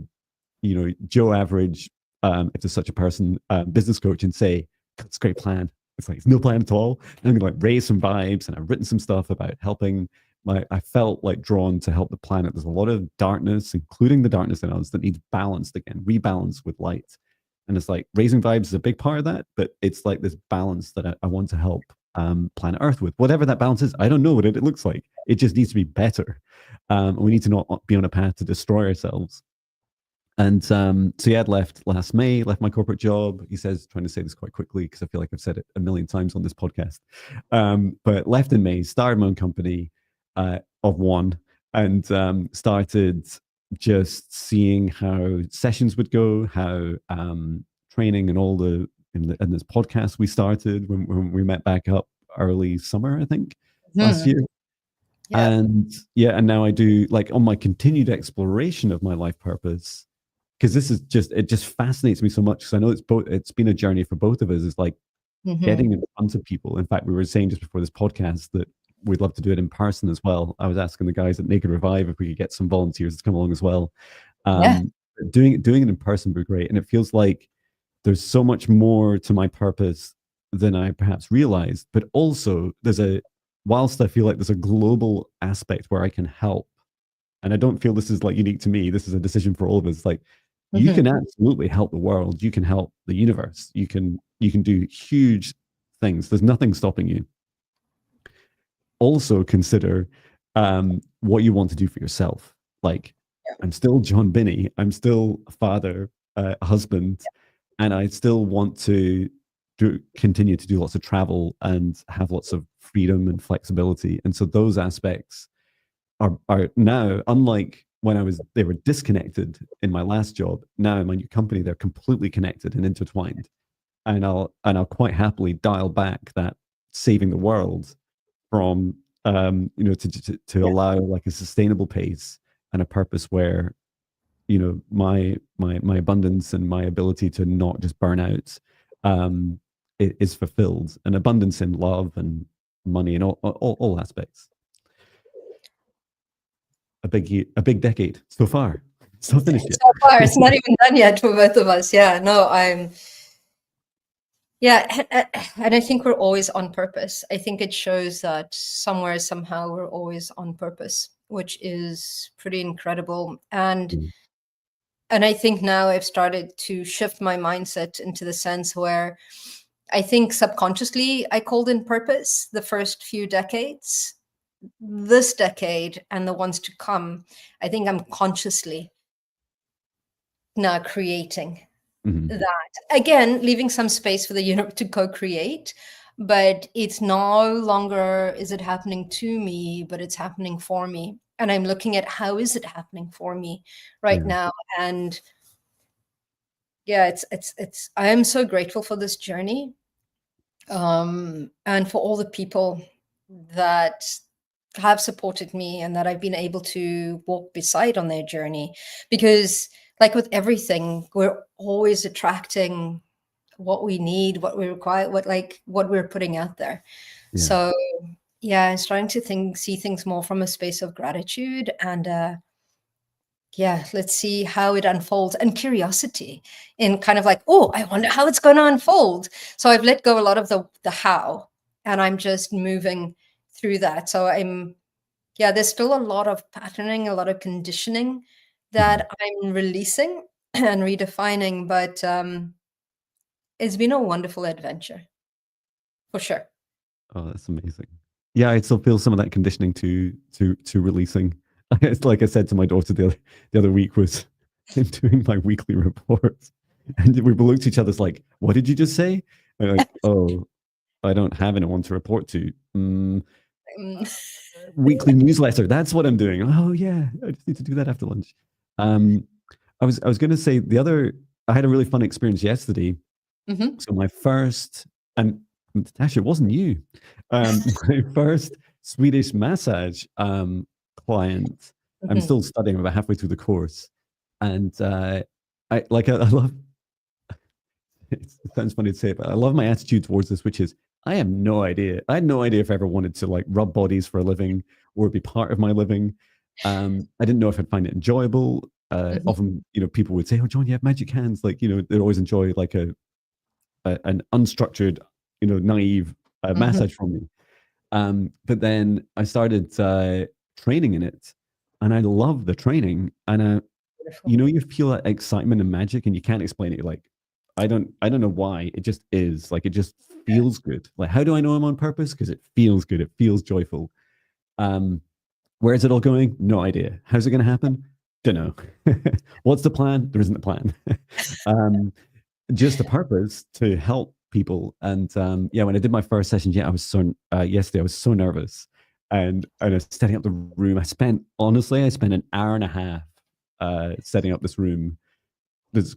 Joe average, if there's such a person, business coach, and say, it's a great plan. It's like, it's no plan at all. And I'm going to like raise some vibes, and I've written some stuff about helping I felt like drawn to help the planet. There's a lot of darkness, including the darkness in us, that needs balanced again, rebalance with light. And it's like raising vibes is a big part of that, but it's like this balance that I want to help planet Earth with. Whatever that balance is, I don't know what it looks like. It just needs to be better. We need to not be on a path to destroy ourselves. And so I'd left last May, left my corporate job. He says, trying to say this quite quickly because I feel like I've said it a million times on this podcast. But left in May, started my own company of one, and started just seeing how sessions would go, how training and all in this podcast we started when we met back up early summer, I think, last year. Yeah. And now I do, like, on my continued exploration of my life purpose, because it just fascinates me so much, because I know it's been a journey for both of us. It's like getting in front of people. In fact, we were saying just before this podcast that we'd love to do it in person as well. I was asking the guys at Naked Revive if we could get some volunteers to come along as well. Yeah. Doing it in person would be great. And it feels like there's so much more to my purpose than I perhaps realized. But also whilst I feel like there's a global aspect where I can help, and I don't feel this is like unique to me, this is a decision for all of us. Like, you can absolutely help the world. You can help the universe. You can do huge things. There's nothing stopping you. Also consider what you want to do for yourself. Like, I'm still Jon Binnie. I'm still a father, a husband, and I still want to continue to do lots of travel and have lots of freedom and flexibility. And so those aspects are now, unlike when they were disconnected in my last job. Now in my new company, they're completely connected and intertwined. And I'll quite happily dial back that saving the world from to allow like a sustainable pace and a purpose where my abundance and my ability to not just burn out is fulfilled, and abundance in love and money and all aspects. A big decade so far. It's not finished yet. So far, it's not even done yet for both of us. Yeah, no, and I think we're always on purpose. I think it shows that somewhere, somehow, we're always on purpose, which is pretty incredible. And I think now I've started to shift my mindset into the sense where I think subconsciously I called in purpose the first few decades. This decade and the ones to come, I think I'm consciously now creating that. Again, leaving some space for the universe to co-create, but it's no longer is it happening to me, but it's happening for me. And I'm looking at how is it happening for me right now. And it's I am so grateful for this journey. And for all the people that have supported me and that I've been able to walk beside on their journey, because like with everything, we're always attracting what we need, what we require, what we're putting out there. So I'm starting to see things more from a space of gratitude and let's see how it unfolds, and curiosity in kind of like, oh, I wonder how it's going to unfold. So I've let go a lot of the how, and I'm just moving through that. So there's still a lot of patterning, a lot of conditioning that I'm releasing and redefining, but it's been a wonderful adventure for sure. Oh, that's amazing. Yeah, I still feel some of that conditioning to releasing. It's like I said to my daughter the other week, was doing my weekly reports, and we looked at each other's like, "What did you just say?" And I'm like, "Oh, I don't have anyone to report to." Weekly newsletter. That's what I'm doing. Oh yeah, I just need to do that after lunch. I was going to say I had a really fun experience yesterday. So my first, and Natasha, it wasn't you. My first Swedish massage client. I'm still studying. I'm about halfway through the course, and I love. It sounds funny to say, but I love my attitude towards this, which is I have no idea. I had no idea if I ever wanted to like rub bodies for a living or be part of my living. I didn't know if I'd find it enjoyable. Often, people would say, "Oh, Jon, you have magic hands." Like, they'd always enjoy like an unstructured, naive massage from me. But then I started training in it, and I love the training. And you feel that excitement and magic, and you can't explain it. You're like, I don't know why. It just is. Like, it just feels good. Like, how do I know I'm on purpose? Because it feels good. It feels joyful. Where is it all going? No idea. How's it going to happen? Don't know. What's the plan? There isn't a plan. Just a purpose to help people. And when I did my first session, yesterday I was so nervous, and I was setting up the room. I spent an hour and a half setting up this room,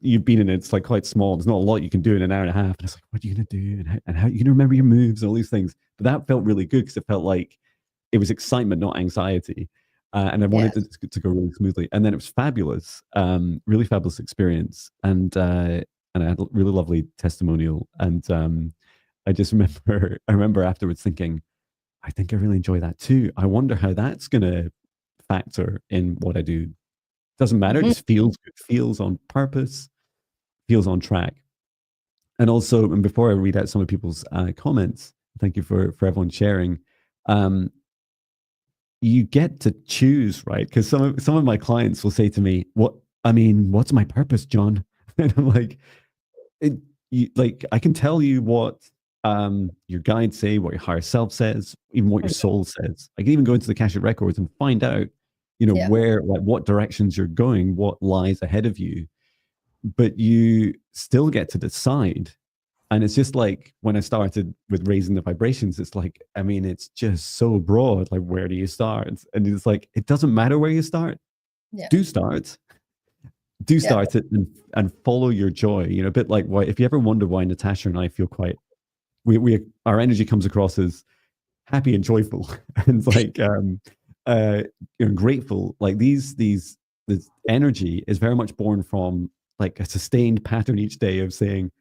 you've been in it, it's like quite small. There's not a lot you can do in an hour and a half. And it's like, what are you going to do? And how are you going to remember your moves and all these things? But that felt really good because it felt like it was excitement, not anxiety. And I wanted Yes. it to go really smoothly. And then it was fabulous, really fabulous experience. And I had a really lovely testimonial. And I just I remember afterwards thinking, I think I really enjoy that too. I wonder how that's going to factor in what I do. Doesn't matter. It just feels good, feels on purpose, feels on track. And also, and before I read out some of people's comments, thank you for everyone sharing. You get to choose, right? Because some of my clients will say to me, what's my purpose, Jon?" And I'm like, like I can tell you what your guides say, what your higher self says, even what your soul says. I can even go into the Akashic records and find out, where, like, what directions you're going, what lies ahead of you. But you still get to decide. And it's just like when I started with raising the vibrations, it's like, I mean, it's just so broad. Like, where do you start? And it's like, it doesn't matter where you start. Yeah. Do start it and follow your joy. A bit like why, if you ever wonder why Natasha and I feel quite, our energy comes across as happy and joyful and like, grateful. Like this energy is very much born from like a sustained pattern each day of saying,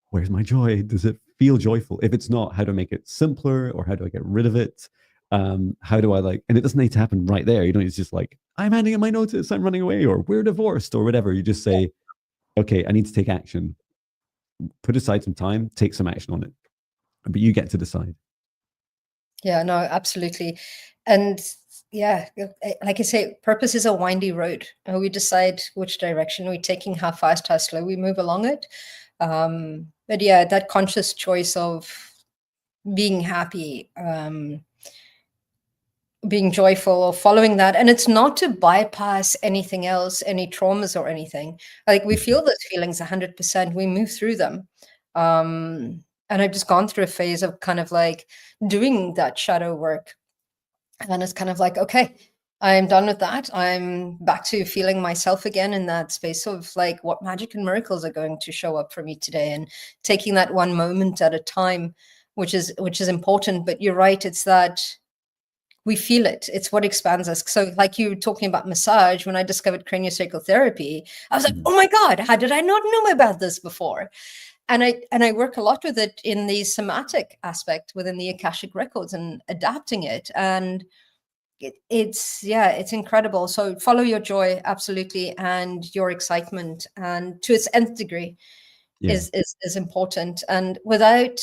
where's my joy? Does it feel joyful? If it's not, how do I make it simpler, or how do I get rid of it? How do I and it doesn't need to happen right there. You don't, it's just like, I'm handing in my notice, I'm running away, or we're divorced, or whatever. You just say, okay, I need to take action. Put aside some time, take some action on it. But you get to decide. Yeah, no, absolutely. And yeah, like I say, purpose is a windy road. We decide which direction we're taking, how fast, how slow we move along it. But yeah, that conscious choice of being happy, being joyful, or following that. And it's not to bypass anything else, any traumas or anything. Like, we feel those feelings 100%, we move through them. And I've just gone through a phase of kind of like doing that shadow work. And it's kind of like, okay, I'm done with that. I'm back to feeling myself again in that space of like, what magic and miracles are going to show up for me today, and taking that one moment at a time, which is important. But you're right, it's that we feel it. It's what expands us. So like you were talking about massage, when I discovered craniosacral therapy, I was like, oh my God, how did I not know about this before? And I work a lot with it in the somatic aspect within the Akashic records and adapting it. And it's incredible. So follow your joy, absolutely, and your excitement, and to its nth degree is important, and without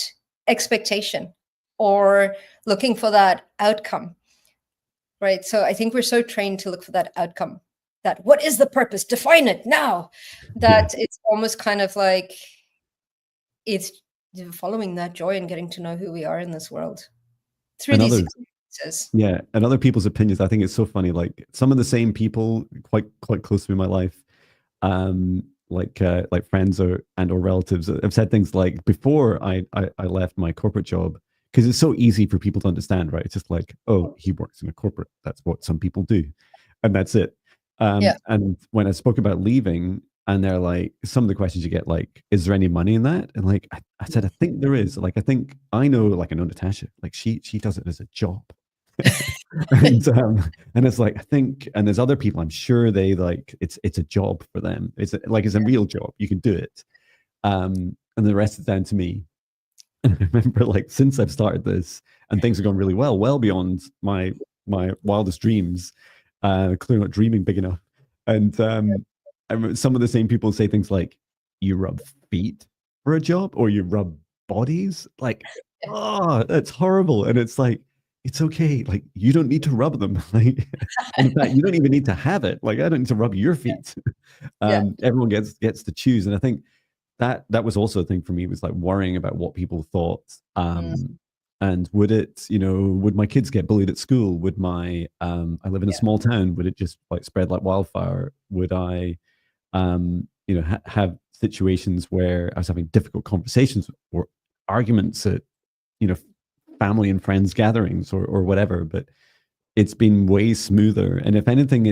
expectation or looking for that outcome. Right. So I think we're so trained to look for that outcome, that what is the purpose? Define it now. That it's almost kind of like it's following that joy and getting to know who we are in this world through And these others, experiences. and other people's opinions. I think it's so funny. Like some of the same people quite close to me in my life, like friends or relatives have said things like, before I left my corporate job, because it's so easy for people to understand, right? It's just like, oh, he works in a corporate. That's what some people do, and that's it. And when I spoke about leaving, and they're like, some of the questions you get, like, is there any money in that? And like, I said, I think there is. Like, I know Natasha, like she does it as a job. And it's like, I think, and there's other people, I'm sure they like, it's a job for them. It's a real job. You can do it. And the rest is down to me. And I remember, like, since I've started this and things have gone really well beyond my wildest dreams, clearly not dreaming big enough. And I remember some of the same people say things like, you rub feet for a job, or you rub bodies. Like, oh, that's horrible. And it's like, it's okay. Like, you don't need to rub them. Like, in fact, you don't even need to have it. Like, I don't need to rub your feet. Everyone gets to choose. And I think that was also a thing for me, was like worrying about what people thought. And would it, would my kids get bullied at school? Would my, I live in a small town, would it just like spread like wildfire? Would I, have situations where I was having difficult conversations or arguments at, family and friends gatherings or whatever? But it's been way smoother. And if anything,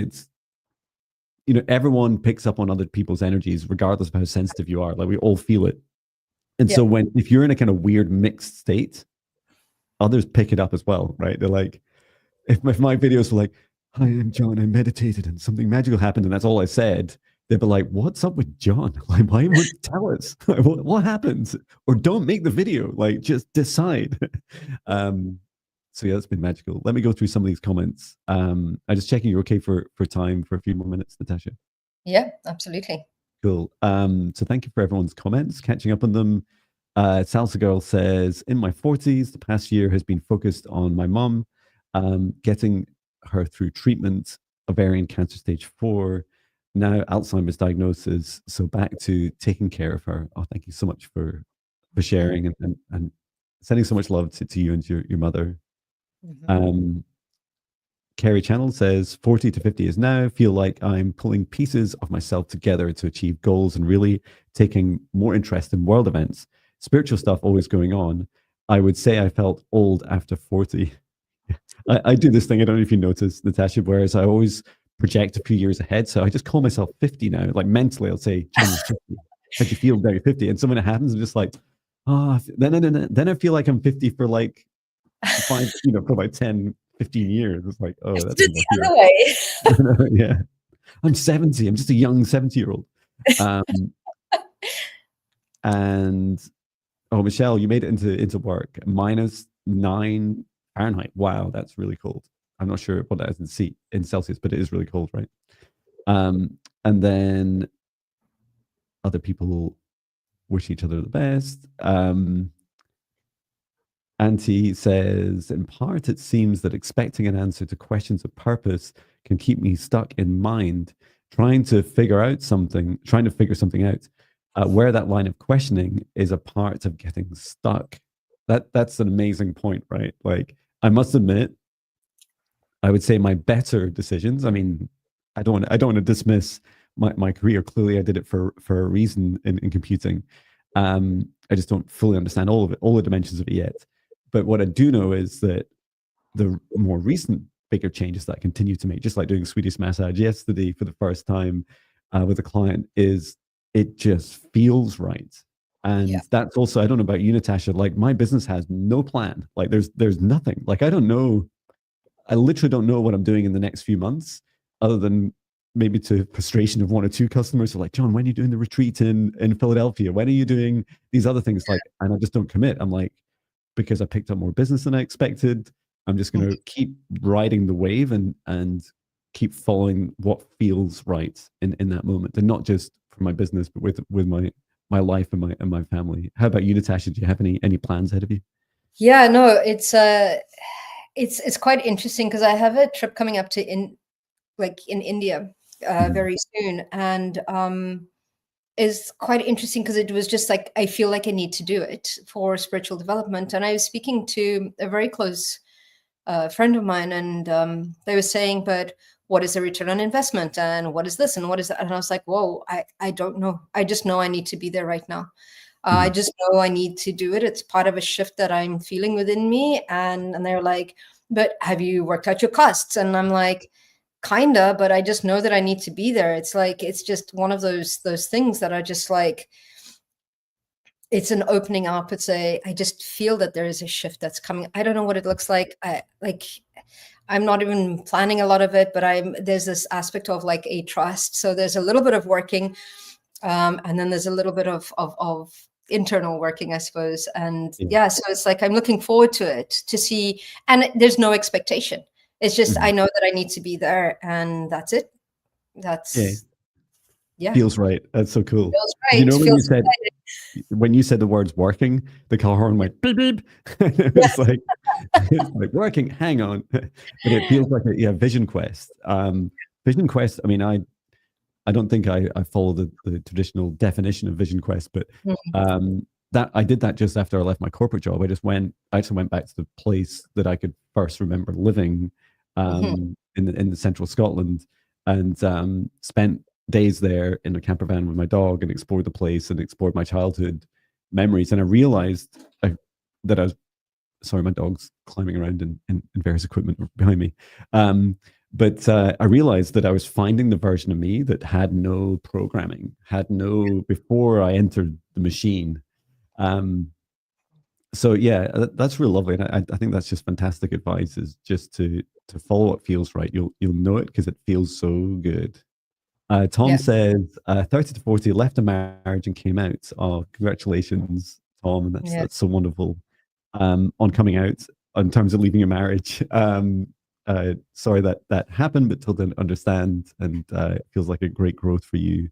you know, everyone picks up on other people's energies, regardless of how sensitive you are. Like we all feel it. And so if you're in a kind of weird mixed state, others pick it up as well, right? They're like, if my videos were like, "Hi, I'm John, I meditated and something magical happened," and that's all I said, they'd be like, "What's up with John? Like, why won't you tell us? What happened? Or don't make the video, like, just decide." So yeah, that's been magical. Let me go through some of these comments. I'm just checking you're okay for time for a few more minutes, Natasha. Yeah, absolutely. Cool. So thank you for everyone's comments, catching up on them. Salsa Girl says, in my 40s, the past year has been focused on my mum, getting her through treatment, ovarian cancer stage 4, now Alzheimer's diagnosis. So back to taking care of her. Oh, thank you so much for sharing and sending so much love to you and your mother. Carrie Channel says, 40 to 50 is now. Feel like I'm pulling pieces of myself together to achieve goals and really taking more interest in world events. Spiritual stuff always going on. I would say I felt old after 40. I do this thing, I don't know if you noticed, Natasha, whereas I always project a few years ahead. So I just call myself 50 now. Like mentally, I'll say, "John, 50. How do you feel very 50?" And so when it happens, I'm just like, then I feel like I'm 50 for like 5, for like 10, 15 years. It's like, oh, that's the other way. Yeah. I'm 70. I'm just a young 70-year-old. And Michelle, you made it into work. -9 Fahrenheit. Wow, that's really cold. I'm not sure what that is in Celsius, but it is really cold, right? And then other people wish each other the best. Auntie says, in part, it seems that expecting an answer to questions of purpose can keep me stuck in mind, trying to figure something out. Where that line of questioning is a part of getting stuck. That's an amazing point, right? Like, I must admit, I would say my better decisions. I mean, I don't want to dismiss my career. Clearly, I did it for a reason in computing. I just don't fully understand all of it, all the dimensions of it yet. But what I do know is that the more recent bigger changes that I continue to make, just like doing Swedish massage yesterday for the first time with a client, is it just feels right. And that's also, I don't know about you, Natasha, like my business has no plan. Like there's nothing. Like I literally don't know what I'm doing in the next few months, other than maybe to frustration of 1 or 2 customers who are like, "John, when are you doing the retreat in Philadelphia? When are you doing these other things?" Like, and I just don't commit. I'm like, because I picked up more business than I expected, I'm just going to keep riding the wave and keep following what feels right in that moment, and not just for my business, but with my life and my family. How about you, Natasha? Do you have any plans ahead of you? Yeah, no, it's quite interesting because I have a trip coming up in India very soon, and is quite interesting because it was just like I feel like I need to do it for spiritual development. And I was speaking to a very close friend of mine, and they were saying, "But what is the return on investment? And what is this? And what is that?" And I was like, "Whoa, I don't know. I just know I need to be there right now. I just know I need to do it. It's part of a shift that I'm feeling within me." And they're like, "But have you worked out your costs?" And I'm like, "Kinda, but I just know that I need to be there." It's like, it's just one of those things that are just like, it's an opening up. I just feel that there is a shift that's coming. I don't know what it looks like. I'm not even planning a lot of it, but there's this aspect of like a trust. So there's a little bit of working, and then there's a little bit of internal working, I suppose. And so it's like I'm looking forward to it to see, and there's no expectation. It's just I know that I need to be there, and that's it. That's Feels right. That's so cool. Feels right. You know, when you said the words working, the car horn went beep beep. It's like working. Hang on, but it feels like a Vision Quest. Vision Quest. I mean, I don't think I follow the traditional definition of Vision Quest, but that I did that just after I left my corporate job. I actually went back to the place that I could first remember living in the central Scotland, and spent days there in a camper van with my dog and explored the place and explored my childhood memories. And I realized that I was, sorry, my dog's climbing around in various equipment behind me. But I realized that I was finding the version of me that had no programming, had no before I entered the machine. So yeah, that's real lovely, and I think that's just fantastic advice. Is just to follow what feels right. You'll know it because it feels so good. Tom Yeah. says 30 to 40, left a marriage and came out. Oh, congratulations, Tom, and Yeah. that's so wonderful. On coming out in terms of leaving your marriage. Sorry that happened, but still didn't understand, and it feels like a great growth for you.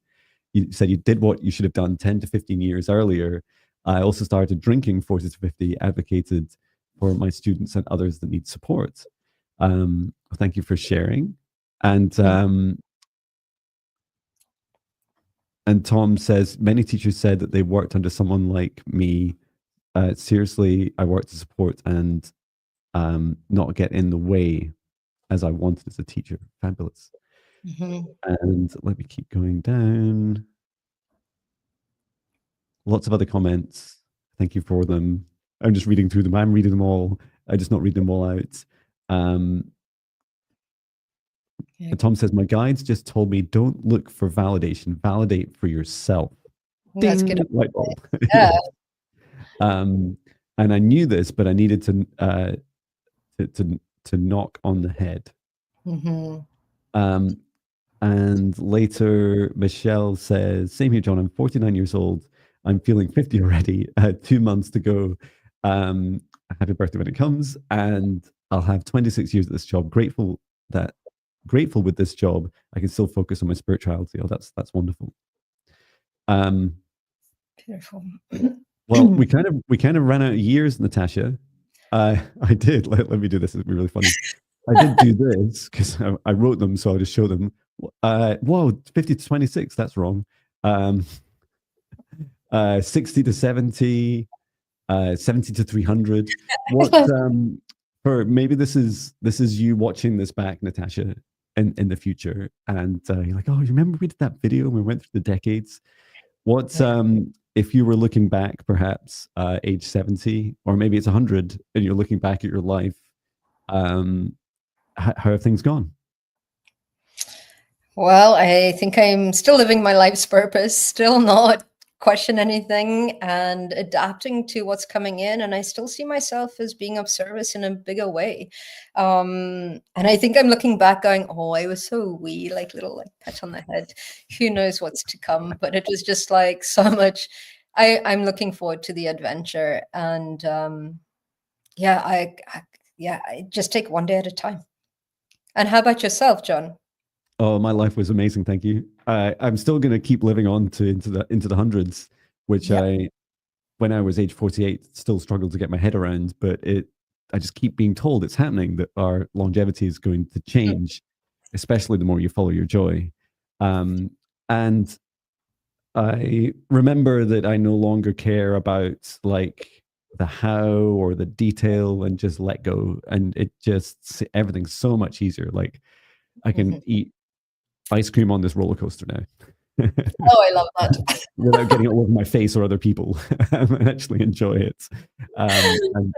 You said you did what you should have done 10 to 15 years earlier. I also started drinking 40 to 50, advocated for my students and others that need support. Thank you for sharing. And Tom says, many teachers said that they worked under someone like me. Seriously, I worked to support and not get in the way as I wanted as a teacher. Fabulous. And let me keep going down. Lots of other comments. Thank you for them. I'm just reading through them. I'm reading them all. I just not read them all out. And Tom says, my guides just told me don't look for validation. Validate for yourself. That's Ding, good. light bulb. Yeah. And I knew this, but I needed to knock on the head. And later, Michelle says, same here, John. I'm 49 years old. I'm feeling 50 already. 2 months to go. Happy birthday when it comes. And I'll have 26 years at this job. Grateful with this job. I can still focus on my spirituality. Oh, that's wonderful. Beautiful. Well, we kind of ran out of years, Natasha. I did. Let me do this. It'd be really funny. I did do this because I wrote them, so I'll just show them. Whoa, 50 to 26. That's wrong. 60 to 70, 70 to 300. What? For maybe this is you watching this back, Natasha, in the future, and you're like, oh, you remember we did that video and we went through the decades. What's if you were looking back, perhaps age 70, or maybe it's 100, and you're looking back at your life, how have things gone? Well, I think I'm still living my life's purpose, still not question anything and adapting to what's coming in. And I still see myself as being of service in a bigger way. And I think I'm looking back going, oh, I was so wee, like little like pat on the head. Who knows what's to come? But it was just like so much. I'm looking forward to the adventure. And I just take one day at a time. And how about yourself, John? Oh, my life was amazing. Thank you. I'm still going to keep living on to into the hundreds, which when I was age 48, still struggled to get my head around. But I just keep being told it's happening, that our longevity is going to change, especially the more you follow your joy. And I remember that I no longer care about like the how or the detail, and just let go. And it just, everything's so much easier. Like I can eat ice cream on this roller coaster now. Oh, I love that. Without getting it all over my face or other people. I actually enjoy it. And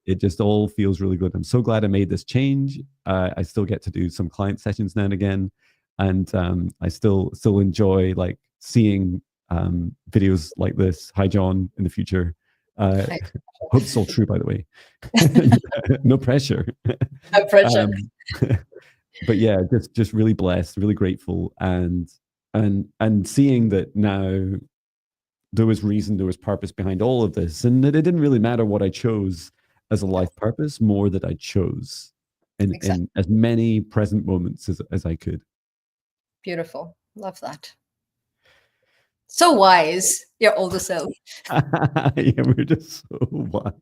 it just all feels really good. I'm so glad I made this change. I still get to do some client sessions now and again. And I still enjoy like seeing videos like this. Hi, John, in the future. Hope it's all true, by the way. No pressure. No pressure. But yeah, just really blessed, really grateful, and seeing that now there was reason, there was purpose behind all of this, and that it didn't really matter what I chose as a life purpose, more that I chose in as many present moments as I could. Beautiful. Love that. So wise, your older self. Yeah, we're just so wise.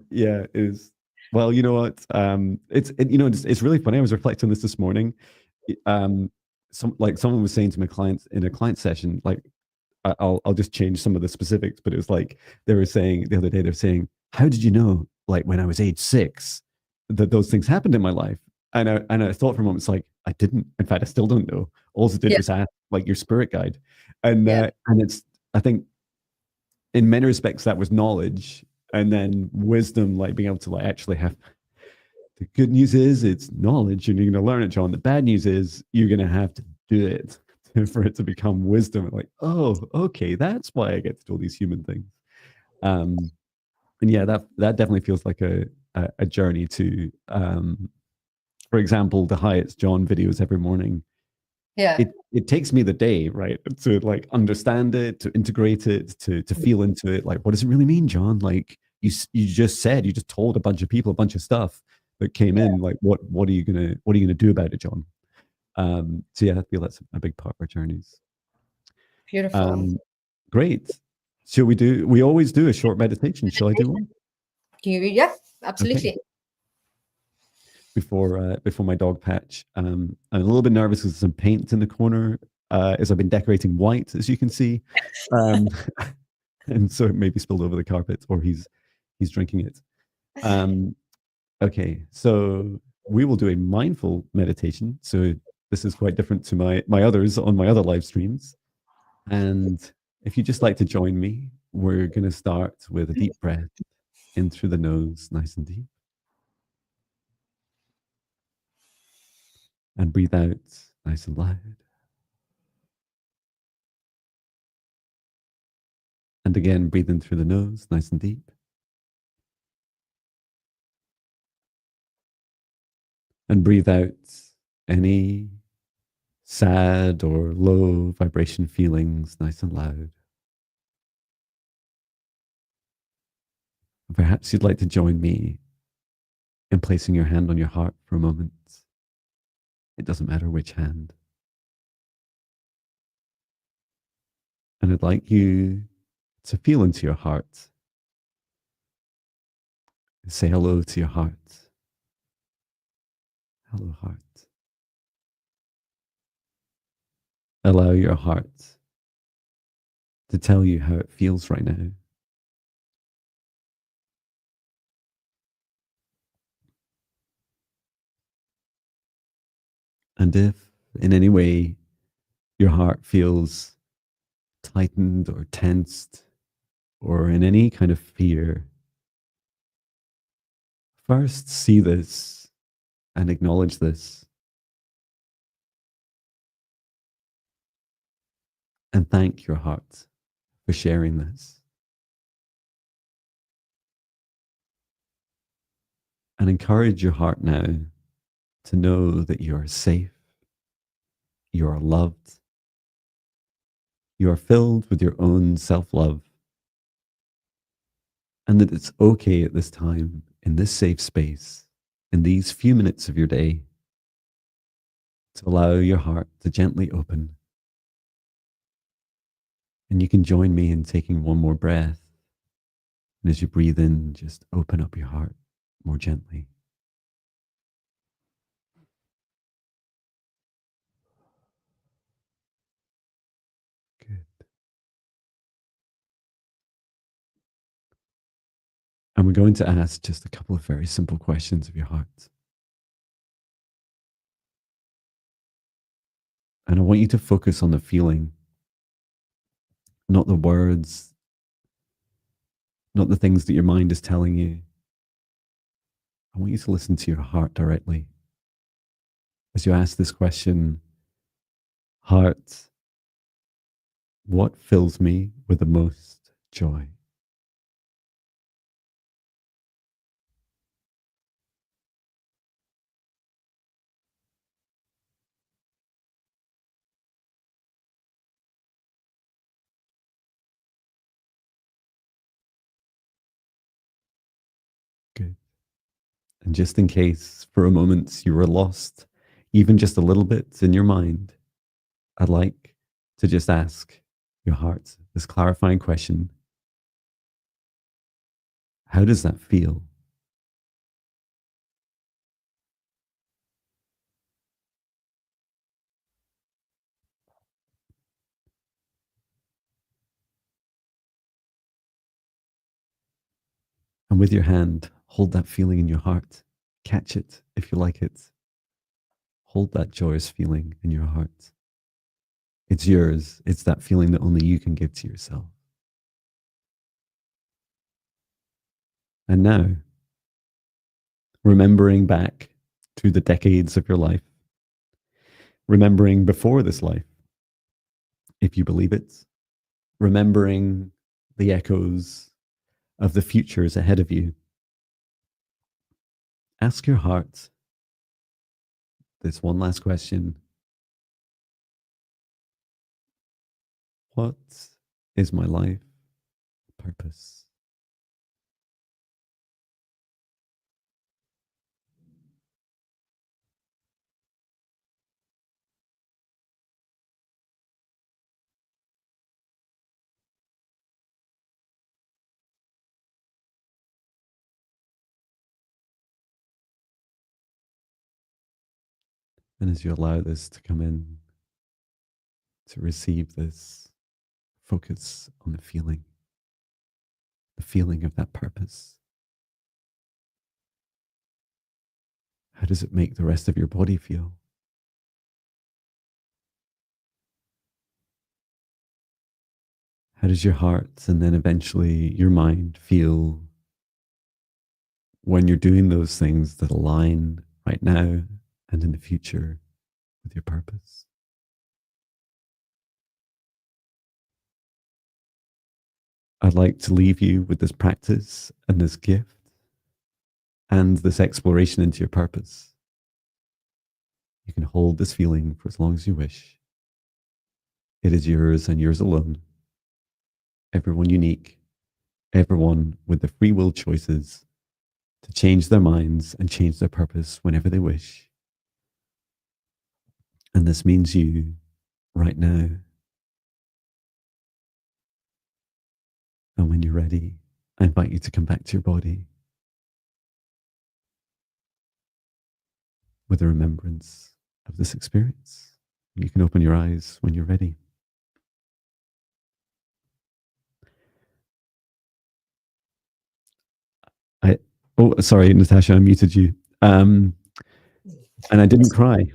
Yeah, it is. Well, you know what? It's really funny. I was reflecting on this morning. Someone was saying to my clients in a client session, like, I'll just change some of the specifics, but it was like they were saying the other day, they're saying, how did you know, like when I was age 6, that those things happened in my life? And I thought for a moment, it's like, I didn't. In fact, I still don't know. All I did was ask like your spirit guide. And it's, I think in many respects that was knowledge, and then wisdom, like being able to like actually have The good news is it's knowledge and you're going to learn it, Jon. The bad news is you're going to have to do it for it to become wisdom. Like, oh, okay, that's why I get to do all these human things. And yeah, that definitely feels like a journey to, for example, the Hyatt's Jon videos every morning. Yeah. It takes me the day, right, to like understand it, to integrate it, to feel into it. Like, what does it really mean, Jon? Like you just told a bunch of people a bunch of stuff that came in. Like, what are you gonna do about it, Jon? So yeah, I feel that's a big part of our journeys. Beautiful. Great. Shall we do? We always do a short meditation. Shall I do one? Yeah, absolutely. Okay. Before my dog Patch, I'm a little bit nervous because there's some paint in the corner. As I've been decorating white, as you can see, and so it may be spilled over the carpet, or he's drinking it. Okay, so we will do a mindful meditation. So this is quite different to my others on my other live streams. And if you'd just like to join me, we're going to start with a deep breath in through the nose, nice and deep. And breathe out nice and loud. And again, breathe in through the nose, nice and deep. And breathe out any sad or low vibration feelings, nice and loud. Perhaps you'd like to join me in placing your hand on your heart for a moment. It doesn't matter which hand. And I'd like you to feel into your heart. Say hello to your heart. Hello, heart. Allow your heart to tell you how it feels right now. And if in any way your heart feels tightened or tensed or in any kind of fear, first see this and acknowledge this. And thank your heart for sharing this. And encourage your heart now to know that you are safe, you are loved, you are filled with your own self-love, and that it's okay at this time, in this safe space, in these few minutes of your day, to allow your heart to gently open. And you can join me in taking one more breath. And as you breathe in, just open up your heart more gently. Good. And we're going to ask just a couple of very simple questions of your heart. And I want you to focus on the feeling, not the words, not the things that your mind is telling you. I want you to listen to your heart directly. As you ask this question, heart, what fills me with the most joy? Good. And just in case for a moment you were lost, even just a little bit in your mind, I'd like to just ask your heart this clarifying question. How does that feel? And with your hand, hold that feeling in your heart. Catch it if you like it. Hold that joyous feeling in your heart. It's yours. It's that feeling that only you can give to yourself. And now, remembering back to the decades of your life, remembering before this life, if you believe it, remembering the echoes of the futures ahead of you. Ask your heart this one last question. What is my life purpose? And as you allow this to come in, to receive this, focus on the feeling of that purpose. How does it make the rest of your body feel? How does your heart and then eventually your mind feel when you're doing those things that align right now and in the future with your purpose? I'd like to leave you with this practice and this gift and this exploration into your purpose. You can hold this feeling for as long as you wish. It is yours and yours alone. Everyone unique, everyone with the free will choices to change their minds and change their purpose whenever they wish. And this means you right now. And when you're ready, I invite you to come back to your body with a remembrance of this experience. You can open your eyes when you're ready. Sorry, Natasha, I muted you. And I didn't cry.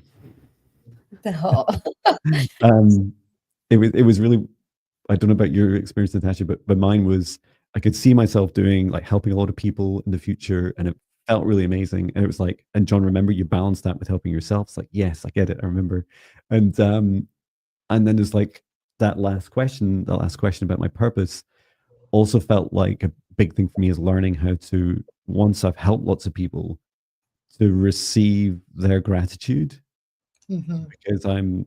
It was really, I don't know about your experience, Natasha, but mine was, I could see myself doing, like, helping a lot of people in the future, and it felt really amazing. And it was like, and John, remember, you balanced that with helping yourself. It's like, yes, I get it, I remember. And then there's like that last question about my purpose also felt like a big thing for me, is learning how to, once I've helped lots of people, to receive their gratitude, because I've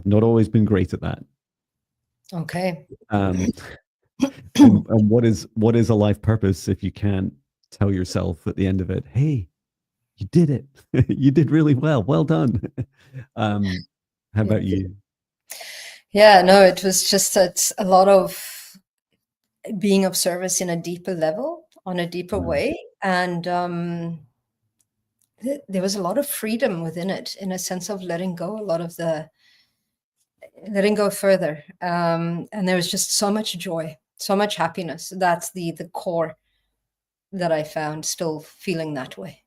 not always been great at that. Okay. And what is a life purpose if you can't tell yourself at the end of it, hey, you did it. You did really well done. How about you? Yeah, no, it was just a lot of being of service in a deeper level, on a deeper way. And there was a lot of freedom within it, in a sense of letting go further. And there was just so much joy, so much happiness. That's the core that I found, still feeling that way.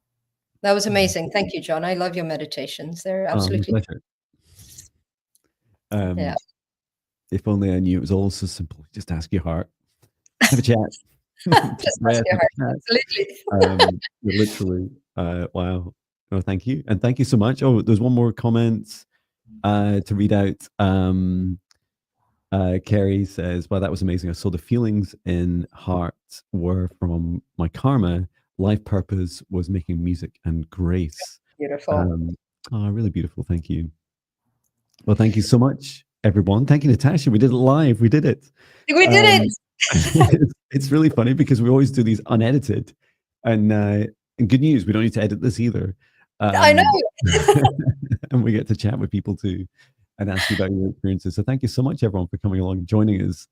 That was amazing. Thank you, John. I love your meditations. They're absolutely. Yeah. If only I knew it was all so simple. Just ask your heart. Have a chat. Just ask your heart. Absolutely. Literally. Wow. Oh, thank you. And thank you so much. Oh, there's one more comment to read out. Carrie says, "Wow, that was amazing. I saw the feelings in heart were from my karma. Life purpose was making music and grace." Beautiful. Really beautiful. Thank you. Well, thank you so much, everyone. Thank you, Natasha. We did it live. We did it. We did it. It's really funny because we always do these unedited, and good news, we don't need to edit this either. I know. And we get to chat with people too and ask you about your experiences. So thank you so much, everyone, for coming along and joining us.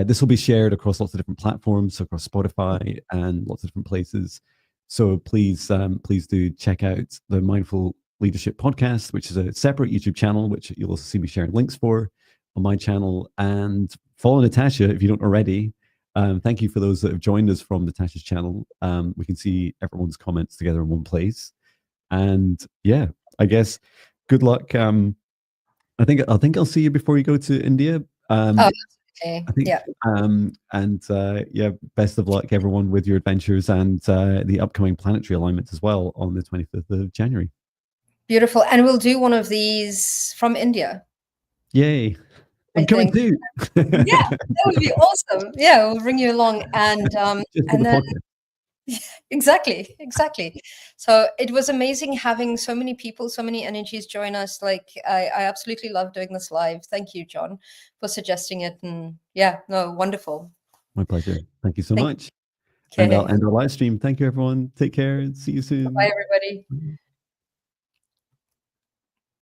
This will be shared across lots of different platforms, across Spotify and lots of different places. So please do check out the Mindful Leadership Podcast, which is a separate YouTube channel, which you'll also see me sharing links for on my channel. And follow Natasha if you don't already. Thank you for those that have joined us from Natasha's channel. We can see everyone's comments together in one place. And yeah, I guess good luck. I think I'll see you before you go to India. Okay. I think, Yeah. and yeah, best of luck, everyone, with your adventures and the upcoming planetary alignment as well on the 25th of January. Beautiful. And we'll do one of these from India. Yay. I I'm coming think. too. Yeah, that would be awesome. Yeah, we'll bring you along. And Just for and the then podcast. exactly. So it was amazing having so many people, so many energies join us. Like I absolutely love doing this live. Thank you, John, for suggesting it. And yeah, no, wonderful. My pleasure. Thank you so Thank much. you. And I'll Okay. end our live stream. Thank you, everyone. Take care. See you soon. Bye, everybody.